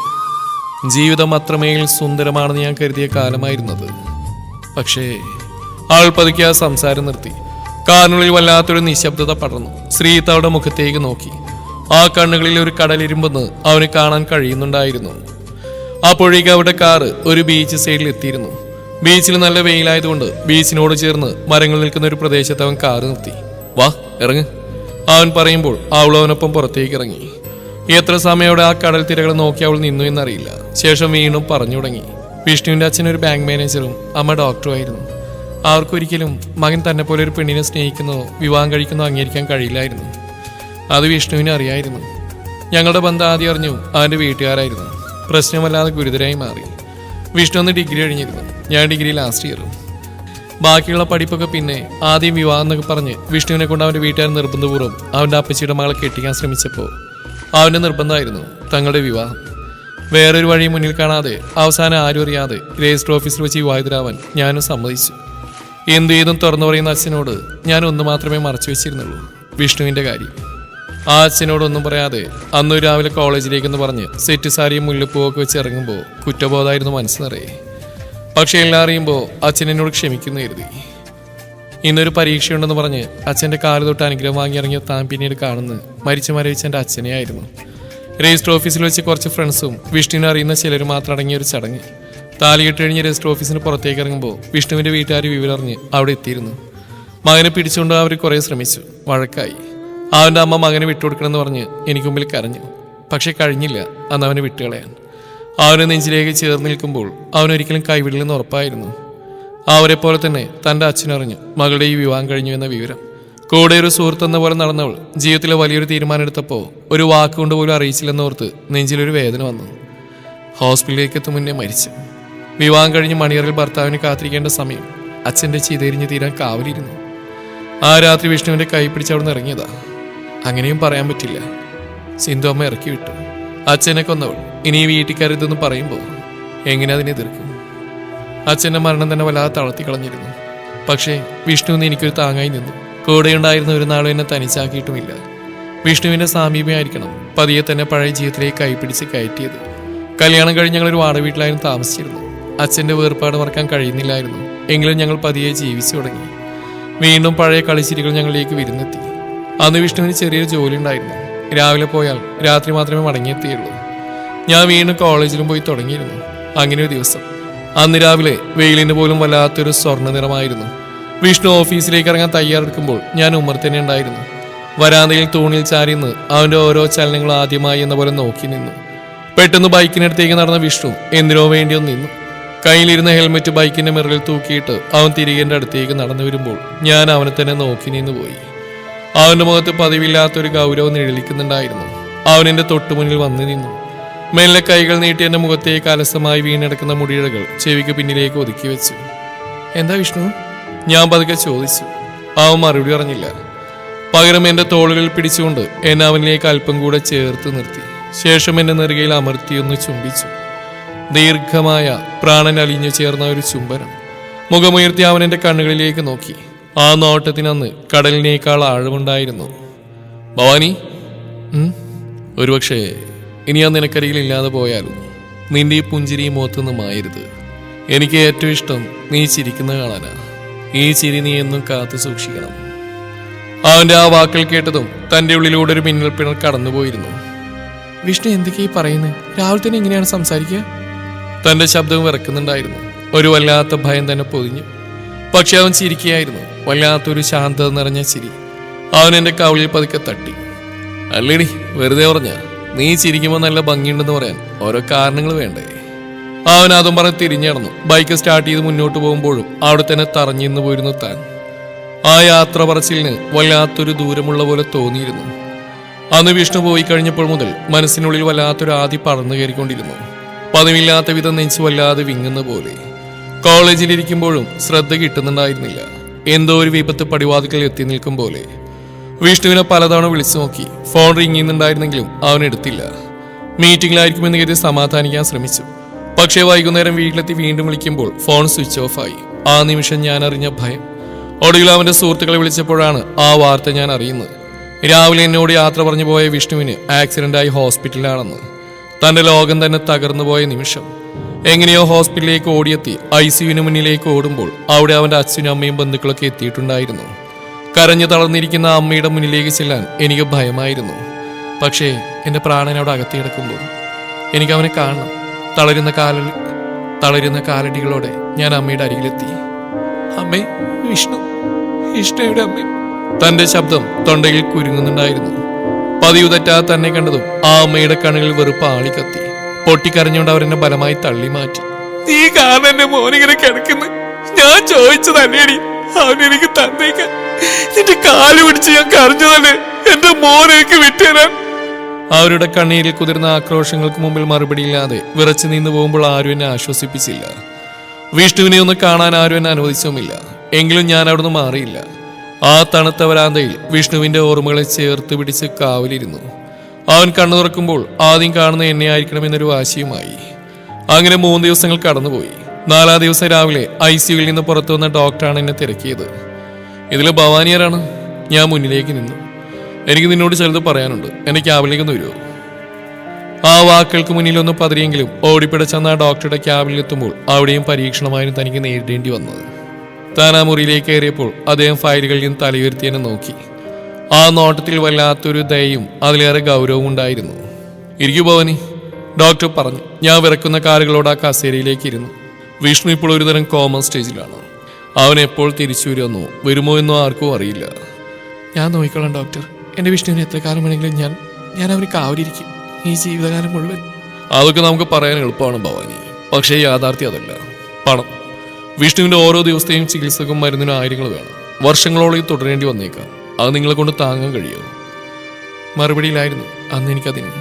ജീവിതം അത്രമേൽ സുന്ദരമാണെന്ന് ഞാൻ കരുതിയ കാലമായിരുന്നത്. പക്ഷേ അവൾ പതുക്കെ ആ സംസാരം നിർത്തി. കാറിനുള്ളിൽ വല്ലാത്തൊരു നിശബ്ദത പടർന്നു. ശ്രീത്ത് അവളുടെ മുഖത്തേക്ക് നോക്കി. ആ കണ്ണുകളിൽ ഒരു കടലിരുമ്പെന്ന് അവന് കാണാൻ കഴിയുന്നുണ്ടായിരുന്നു. അപ്പോഴേക്ക് അവരുടെ കാറ് ഒരു ബീച്ച് സൈഡിൽ എത്തിയിരുന്നു. ബീച്ചിൽ നല്ല വെയിലായതുകൊണ്ട് ബീച്ചിനോട് ചേർന്ന് മരങ്ങൾ നിൽക്കുന്ന ഒരു പ്രദേശത്ത് അവൻ കാറ് നിർത്തി. വാ, ഇറങ്ങ്, അവൻ പറയുമ്പോൾ അവൾ അവനൊപ്പം പുറത്തേക്ക് ഇറങ്ങി. എത്ര സമയോടെ ആ കടൽ തിരകൾ നോക്കി അവൾ നിന്നു എന്നറിയില്ല. ശേഷം വീണ്ടും പറഞ്ഞു തുടങ്ങി. വിഷ്ണുവിന്റെ അച്ഛൻ ഒരു ബാങ്ക് മാനേജറും അമ്മ ഡോക്ടറും ആയിരുന്നു. അവർക്കൊരിക്കലും മകൻ തന്നെ പോലെ ഒരു പെണ്ണിനെ സ്നേഹിക്കുന്നതോ വിവാഹം കഴിക്കുന്നതോ അംഗീകരിക്കാൻ കഴിയില്ലായിരുന്നു. അത് വിഷ്ണുവിനെ അറിയായിരുന്നു. ഞങ്ങളുടെ ബന്ധം ആദ്യം അറിഞ്ഞു അവൻ്റെ വീട്ടുകാരായിരുന്നു. പ്രശ്നമല്ലാതെ ഗുരുതരമായി മാറി. വിഷ്ണു ഒന്ന് ഡിഗ്രി കഴിഞ്ഞിരുന്നു. ഞാൻ ഡിഗ്രി ലാസ്റ്റ് ഇയറും. ബാക്കിയുള്ള പഠിപ്പൊക്കെ പിന്നെ. ആദ്യം വിവാഹം എന്നൊക്കെ പറഞ്ഞ് വിഷ്ണുവിനെ കൊണ്ട് അവൻ്റെ വീട്ടുകാർ നിർബന്ധപൂർവ്വം അവൻ്റെ അപ്പച്ചിയുടെ മകളെ കെട്ടിക്കാൻ ശ്രമിച്ചപ്പോൾ അവൻ്റെ നിർബന്ധമായിരുന്നു തങ്ങളുടെ വിവാഹം. വേറൊരു വഴി മുന്നിൽ കാണാതെ അവസാനം ആരും അറിയാതെ രജിസ്റ്റർ ഓഫീസിൽ വെച്ച് വിവാഹിതരാവാൻ ഞാനും സമ്മതിച്ചു. എന്തു ചെയ്തും തുറന്നു പറയുന്ന അച്ഛനോട് ഞാൻ ഒന്ന് മാത്രമേ മറച്ചു വെച്ചിരുന്നുള്ളൂ, വിഷ്ണുവിൻ്റെ കാര്യം. ആ അച്ഛനോടൊന്നും പറയാതെ അന്ന് രാവിലെ കോളേജിലേക്കെന്ന് പറഞ്ഞ് സെറ്റ് സാരിയും മുല്ലപ്പൂവൊക്കെ വെച്ച് ഇറങ്ങുമ്പോൾ കുറ്റബോധമായിരുന്നു മനസ്സ് നിറയെ. പക്ഷെ എല്ലാം അറിയുമ്പോൾ അച്ഛൻ എന്നോട് ക്ഷമിക്കുന്നു കരുതി. ഇന്നൊരു പരീക്ഷയുണ്ടെന്ന് പറഞ്ഞ് അച്ഛൻ്റെ കാല് തൊട്ട് അനുഗ്രഹം വാങ്ങി ഇറങ്ങിയ താൻ പിന്നീട് കാണുന്നത് മരിച്ചു മരവിച്ച എൻ്റെ അച്ഛനെ ആയിരുന്നു. രജിസ്റ്റർ ഓഫീസിൽ വെച്ച് കുറച്ച് ഫ്രണ്ട്സും വിഷ്ണുവിനെ അറിയുന്ന ചിലർ മാത്രം അടങ്ങിയ ഒരു ചടങ്ങ്. താലികെട്ട് കഴിഞ്ഞ് രജിസ്റ്റർ ഓഫീസിന് പുറത്തേക്ക് ഇറങ്ങുമ്പോൾ വിഷ്ണുവിൻ്റെ വീട്ടുകാർ വിവരറിഞ്ഞ് അവിടെ എത്തിയിരുന്നു. മകനെ പിടിച്ചുകൊണ്ട് അവർ കുറേ ശ്രമിച്ചു. വഴക്കായി. അവൻ്റെ അമ്മ മകനെ വിട്ടുകൊടുക്കണമെന്ന് പറഞ്ഞ് എനിക്ക് മുമ്പിൽ കരഞ്ഞു. പക്ഷെ കഴിഞ്ഞില്ല അന്ന് അവനെ വിട്ടുകളയാൻ. അവനെ നെഞ്ചിലേക്ക് ചേർന്ന് നിൽക്കുമ്പോൾ അവനൊരിക്കലും കൈവിടില്ലെന്ന് ഉറപ്പായിരുന്നു. അവരെ പോലെ തന്നെ തൻ്റെ അച്ഛനറിഞ്ഞു മകളുടെ ഈ വിവാഹം കഴിഞ്ഞു എന്ന വിവരം. കൂടെ ഒരു സുഹൃത്തെന്ന പോലെ നടന്നവൾ ജീവിതത്തിലെ വലിയൊരു തീരുമാനം എടുത്തപ്പോൾ ഒരു വാക്കുകൊണ്ട് പോലും അറിയിച്ചില്ലെന്നോർത്ത് നെഞ്ചിലൊരു വേദന വന്നു. ഹോസ്പിറ്റലിലേക്ക് എത്തും മുന്നേ മരിച്ചു. വിവാഹം കഴിഞ്ഞ് മണിയറിൽ ഭർത്താവിന് കാത്തിരിക്കേണ്ട സമയം അച്ഛൻ്റെ ചിതരിഞ്ഞ് തീരാൻ കാവലിരുന്നു. ആ രാത്രി വിഷ്ണുവിൻ്റെ കൈ പിടിച്ച് അവിടെ നിന്ന് ഇറങ്ങിയതാ. അങ്ങനെയും പറയാൻ പറ്റില്ല. സിന്ധു അമ്മ ഇറക്കി വിട്ടു. അച്ഛനെ കൊന്നവൾ ഇനി ഈ വീട്ടിൽ കരുതെന്ന് പറയുമ്പോൾ എങ്ങനെ അതിനെ എതിർക്കും? അച്ഛൻ്റെ മരണം തന്നെ വല്ലാതെ തളർത്തി കളഞ്ഞിരുന്നു. പക്ഷേ വിഷ്ണുവിന് എനിക്കൊരു താങ്ങായി നിന്നു. കൂടെയുണ്ടായിരുന്ന ഒരു നാളും എന്നെ തനിച്ചാക്കിയിട്ടുമില്ല. വിഷ്ണുവിൻ്റെ സാമീപ്യമായിരിക്കണം പതിയെ തന്നെ പഴയ ജീവിതത്തിലേക്ക് കൈപിടിച്ച് കയറ്റിയത്. കല്യാണം കഴിഞ്ഞ് ഞങ്ങളൊരു വാടക വീട്ടിലായിരുന്നു താമസിച്ചിരുന്നു. അച്ഛൻ്റെ വേർപാട് മറക്കാൻ കഴിയുന്നില്ലായിരുന്നു. എങ്കിലും ഞങ്ങൾ പതിയെ ജീവിച്ചു തുടങ്ങി. വീണ്ടും പഴയ കളിച്ചിരികൾ ഞങ്ങളിലേക്ക് വിരുന്നെത്തി. അന്ന് വിഷ്ണുവിന് ചെറിയൊരു ജോലി ഉണ്ടായിരുന്നു. രാവിലെ പോയാൽ രാത്രി മാത്രമേ മടങ്ങിയെത്തിയുള്ളൂ. ഞാൻ വീണ്ടും കോളേജിലും പോയി തുടങ്ങിയിരുന്നു. അങ്ങനെ ഒരു ദിവസം അന്ന് രാവിലെ വെയിലിന് പോലും വല്ലാത്തൊരു സ്വർണ്ണ നിറമായിരുന്നു. വിഷ്ണു ഓഫീസിലേക്ക് ഇറങ്ങാൻ തയ്യാറെടുക്കുമ്പോൾ ഞാൻ ഉമ്മർ തന്നെ ഉണ്ടായിരുന്നു. വരാന്തയിൽ തൂണിൽ ചാരിന്ന് അവൻ്റെ ഓരോ ചലനങ്ങളും ആദ്യമായി എന്ന പോലെ നോക്കി നിന്നു. പെട്ടെന്ന് ബൈക്കിനടുത്തേക്ക് നടന്ന വിഷ്ണു എന്തിനോ വേണ്ടിയോ നിന്നു. കയ്യിലിരുന്ന ഹെൽമെറ്റ് ബൈക്കിന്റെ മിററിൽ തൂക്കിയിട്ട് അവൻ തിരികെ എൻ്റെ അടുത്തേക്ക് നടന്നു വരുമ്പോൾ ഞാൻ അവനെ തന്നെ നോക്കി നിന്ന് പോയി. അവൻ്റെ മുഖത്ത് പതിവില്ലാത്തൊരു ഗൗരവം നിഴലിക്കുന്നുണ്ടായിരുന്നു. അവൻ എൻ്റെ തൊട്ടുമുന്നിൽ വന്നു നിന്നു. മെല്ലെ കൈകൾ നീട്ടി എൻ്റെ മുഖത്തേക്ക് അലസമായി വീണെടുക്കുന്ന മുടിയിഴകൾ ചെവിക്ക് പിന്നിലേക്ക് ഒതുക്കി വെച്ചു. എന്താ വിഷ്ണു? ഞാൻ പതുക്കെ ചോദിച്ചു. അവൻ മറുപടി പറഞ്ഞില്ല. പകരം എൻ്റെ തോളുകളിൽ പിടിച്ചുകൊണ്ട് എന്നെ അവനിലേക്ക് അല്പം കൂടെ ചേർത്ത് നിർത്തി. ശേഷം എൻ്റെ നെറുകയിൽ അമർത്തിയൊന്ന് ചുംബിച്ചു. ദീർഘമായ പ്രാണൻ അലിഞ്ഞു ചേർന്ന ഒരു ചുംബനം. മുഖമുയർത്തി അവൻ എൻ്റെ കണ്ണുകളിലേക്ക് നോക്കി. ആ നോട്ടത്തിനന്ന് കടലിനേക്കാൾ ആഴമുണ്ടായിരുന്നു. ഭവാനി, ഒരുപക്ഷെ ഇനി ആ നിനക്കരികിൽ ഇല്ലാതെ പോയാലും നിന്റെ ഈ പുഞ്ചിരി മുഖത്തൊന്നും മായരുത്. എനിക്ക് ഏറ്റവും ഇഷ്ടം നീ ചിരിക്കുന്നത് കാണാനാ. ഈ ചിരി നീ എന്നും കാത്തു സൂക്ഷിക്കണം. അവൻ്റെ ആ വാക്കുകൾ കേട്ടതും തൻ്റെ ഉള്ളിലൂടെ ഒരു മിന്നൽ പിണർ കടന്നുപോയിരുന്നു. വിഷ്ണു എന്തൊക്കെയായി പറയുന്നത്? രാവിലെ തന്നെ ഇങ്ങനെയാണ് സംസാരിക്കുക? തൻ്റെ ശബ്ദവും വിറക്കുന്നുണ്ടായിരുന്നു. ഒരു വല്ലാത്ത ഭയം തന്നെ പൊതിഞ്ഞു. പക്ഷെ അവൻ ചിരിക്കുകയായിരുന്നു. വല്ലാത്തൊരു ശാന്തത നിറഞ്ഞ ചിരി. അവൻ എൻ്റെ കവിളിൽ പതുക്കെ തട്ടി. അല്ലേടി, വെറുതെ പറഞ്ഞ നീ ചിരിക്കുമ്പോൾ നല്ല ഭംഗിയുണ്ടെന്ന് പറയാൻ ഓരോ കാരണങ്ങൾ വേണ്ടേ? അവൻ അതും പറഞ്ഞ് തിരിഞ്ഞടന്നു. ബൈക്ക് സ്റ്റാർട്ട് ചെയ്ത് മുന്നോട്ട് പോകുമ്പോഴും അവിടെ തന്നെ തറഞ്ഞിന്ന് പോയിരുന്നു താൻ. ആ യാത്ര പറച്ചിലിന് വല്ലാത്തൊരു ദൂരമുള്ള പോലെ തോന്നിയിരുന്നു. അന്ന് വിഷ്ണു പോയി കഴിഞ്ഞപ്പോൾ മുതൽ മനസ്സിനുള്ളിൽ വല്ലാത്തൊരു ആദി പറന്നു കയറിക്കൊണ്ടിരുന്നു. പതിവില്ലാത്ത വിധം നെഞ്ചു വല്ലാതെ വിങ്ങുന്ന പോലെ. കോളേജിലിരിക്കുമ്പോഴും ശ്രദ്ധ കിട്ടുന്നുണ്ടായിരുന്നില്ല. എന്തോ ഒരു വിപത്ത് പടിവാതിക്കൽ എത്തി നിൽക്കും പോലെ. വിഷ്ണുവിനെ പലതവണ വിളിച്ചു നോക്കി. ഫോൺ റിങ് ചെയ്യുന്നുണ്ടായിരുന്നെങ്കിലും അവൻ എടുത്തില്ല. മീറ്റിംഗിലായിരിക്കുമെന്ന് കരുതി സമാധാനിക്കാൻ ശ്രമിച്ചു. പക്ഷേ വൈകുന്നേരം വീട്ടിലെത്തി വീണ്ടും വിളിക്കുമ്പോൾ ഫോൺ സ്വിച്ച് ഓഫായി. ആ നിമിഷം ഞാൻ അറിഞ്ഞ ഭയം. ഒടുവിൽ അവന്റെ സുഹൃത്തുക്കളെ വിളിച്ചപ്പോഴാണ് ആ വാർത്ത ഞാൻ അറിയുന്നത്. രാവിലെ എന്നോട് യാത്ര പറഞ്ഞു പോയ വിഷ്ണുവിന് ആക്സിഡന്റായി ഹോസ്പിറ്റലിലാണെന്ന്. തന്റെ ലോകം തന്നെ തകർന്നു പോയ നിമിഷം. എങ്ങനെയോ ഹോസ്പിറ്റലിലേക്ക് ഓടിയെത്തി ICUവിന് മുന്നിലേക്ക് ഓടുമ്പോൾ അവിടെ അവന്റെ അച്ഛനും അമ്മയും ബന്ധുക്കളൊക്കെ എത്തിയിട്ടുണ്ടായിരുന്നു. കരഞ്ഞു തളർന്നിരിക്കുന്ന അമ്മയുടെ മുന്നിലേക്ക് ചെല്ലാൻ എനിക്ക് ഭയമായിരുന്നു. പക്ഷേ എന്റെ പ്രാണൻ അവിടെ അകത്തി കിടക്കുമ്പോൾ എനിക്ക് അവനെ കാണണം. തളരുന്ന കാലടികളോടെ ഞാൻ അമ്മയുടെ അരികിലെത്തി. അമ്മേ, വിഷ്ണു, വിഷ്ണുയുടെ അമ്മ. തന്റെ ശബ്ദം തൊണ്ടയിൽ കുരുങ്ങുന്നുണ്ടായിരുന്നു. പതിവ് തെറ്റാതെ തന്നെ കണ്ടതും ആ അമ്മയുടെ കണ്ണുകളിൽ വെറുപ്പ് ആളിക്കത്തി. പൊട്ടിക്കരഞ്ഞുകൊണ്ട് അവരെന്നെ ബലമായി തള്ളി മാറ്റി. നീ കാരണം എന്റെ മോനിങ്ങനെ കിടക്കുന്നു. ഞാൻ ചോദിച്ചു തന്നെയടി, അവനെനിക്ക് തന്നേക്കാൻ. നിന്റെ കാല് പിടിച്ച് ഞാൻ കരഞ്ഞു തന്നെ എന്റെ മോനേക്ക് വിട്ടുതരാൻ. അവരുടെ കണ്ണീരിൽ കുതിർന്ന ആക്രോശങ്ങൾക്ക് മുമ്പിൽ മറുപടിയില്ലാതെ വിറച്ചു നിന്ന് പോകുമ്പോൾ ആരും എന്നെ ആശ്വസിപ്പിച്ചില്ല. വിഷ്ണുവിനെ ഒന്ന് കാണാൻ ആരും എന്നെ അനുവദിച്ചുമില്ല. എങ്കിലും ഞാൻ അവിടുന്ന് മാറിയില്ല. ആ തണുത്ത വരാന്തയിൽ വിഷ്ണുവിന്റെ ഓർമ്മകളെ ചേർത്ത് പിടിച്ച് കാവലിരുന്നു. അവൻ കണ്ണു തുറക്കുമ്പോൾ ആദ്യം കാണുന്ന എന്നെ ആയിരിക്കണമെന്നൊരു വാശിയുമായി. അങ്ങനെ 3 ദിവസങ്ങൾ കടന്നുപോയി. 4-ാം ദിവസം രാവിലെ ICUവിൽ നിന്ന് പുറത്തു വന്ന ഡോക്ടറാണ് എന്നെ തിരക്കിയത്. ഇതിൽ ഭവാനിയരാണ്. ഞാൻ മുന്നിലേക്ക് നിന്നു. എനിക്ക് നിന്നോട് ചിലത് പറയാനുണ്ട്. എന്നെ ക്യാബിനിലേക്കൊന്ന് വരുമോ? ആ വാക്കുകൾക്ക് മുന്നിലൊന്നും പതിരെങ്കിലും ഓടിപ്പിടച്ചെന്ന ഡോക്ടറുടെ ക്യാബിനിലെത്തുമ്പോൾ അവിടെയും പരീക്ഷണമായിരുന്നു തനിക്ക് നേരിടേണ്ടി വന്നത്. താൻ ആ മുറിയിലേക്ക് കയറിയപ്പോൾ അദ്ദേഹം ഫയലുകളിൽ നിന്ന് തലയുയർത്തി എന്നെ നോക്കി. ആ നോട്ടത്തിൽ വല്ലാത്തൊരു ദയയും അതിലേറെ ഗൗരവവും ഉണ്ടായിരുന്നു. ഇരിക്കൂ ഭവാനി, ഡോക്ടർ പറഞ്ഞു. ഞാൻ വിറക്കുന്ന കാലുകളോട് ആ കസേരയിലേക്ക് ഇരുന്നു. വിഷ്ണു ഇപ്പോൾ ഒരുതരം കോമ സ്റ്റേജിലാണ്. അവൻ എപ്പോൾ തിരിച്ചു വരുമോ എന്നോ ആർക്കും അറിയില്ല. ഞാൻ നോക്കിക്കോളാം ഡോക്ടർ. എൻ്റെ വിഷ്ണുവിന് എത്ര കാലം വേണമെങ്കിലും ഞാൻ അവന് കാവലിരിക്കും, ഈ ജീവിതകാലം മുഴുവൻ. അതൊക്കെ നമുക്ക് പറയാൻ എളുപ്പമാണ് ഭവാനി. പക്ഷേ യാഥാർത്ഥ്യം അതല്ല. പണം. വിഷ്ണുവിന്റെ ഓരോ ദിവസത്തെയും ചികിത്സക്കും മരുന്നിനും ആയിരങ്ങൾ വേണം. വർഷങ്ങളോളം തുടരേണ്ടി വന്നേക്കാം. അത് നിങ്ങളെ കൊണ്ട് താങ്ങാൻ കഴിയുമോ? മറുപടിയിലായിരുന്നു അന്ന് എനിക്കതിന്.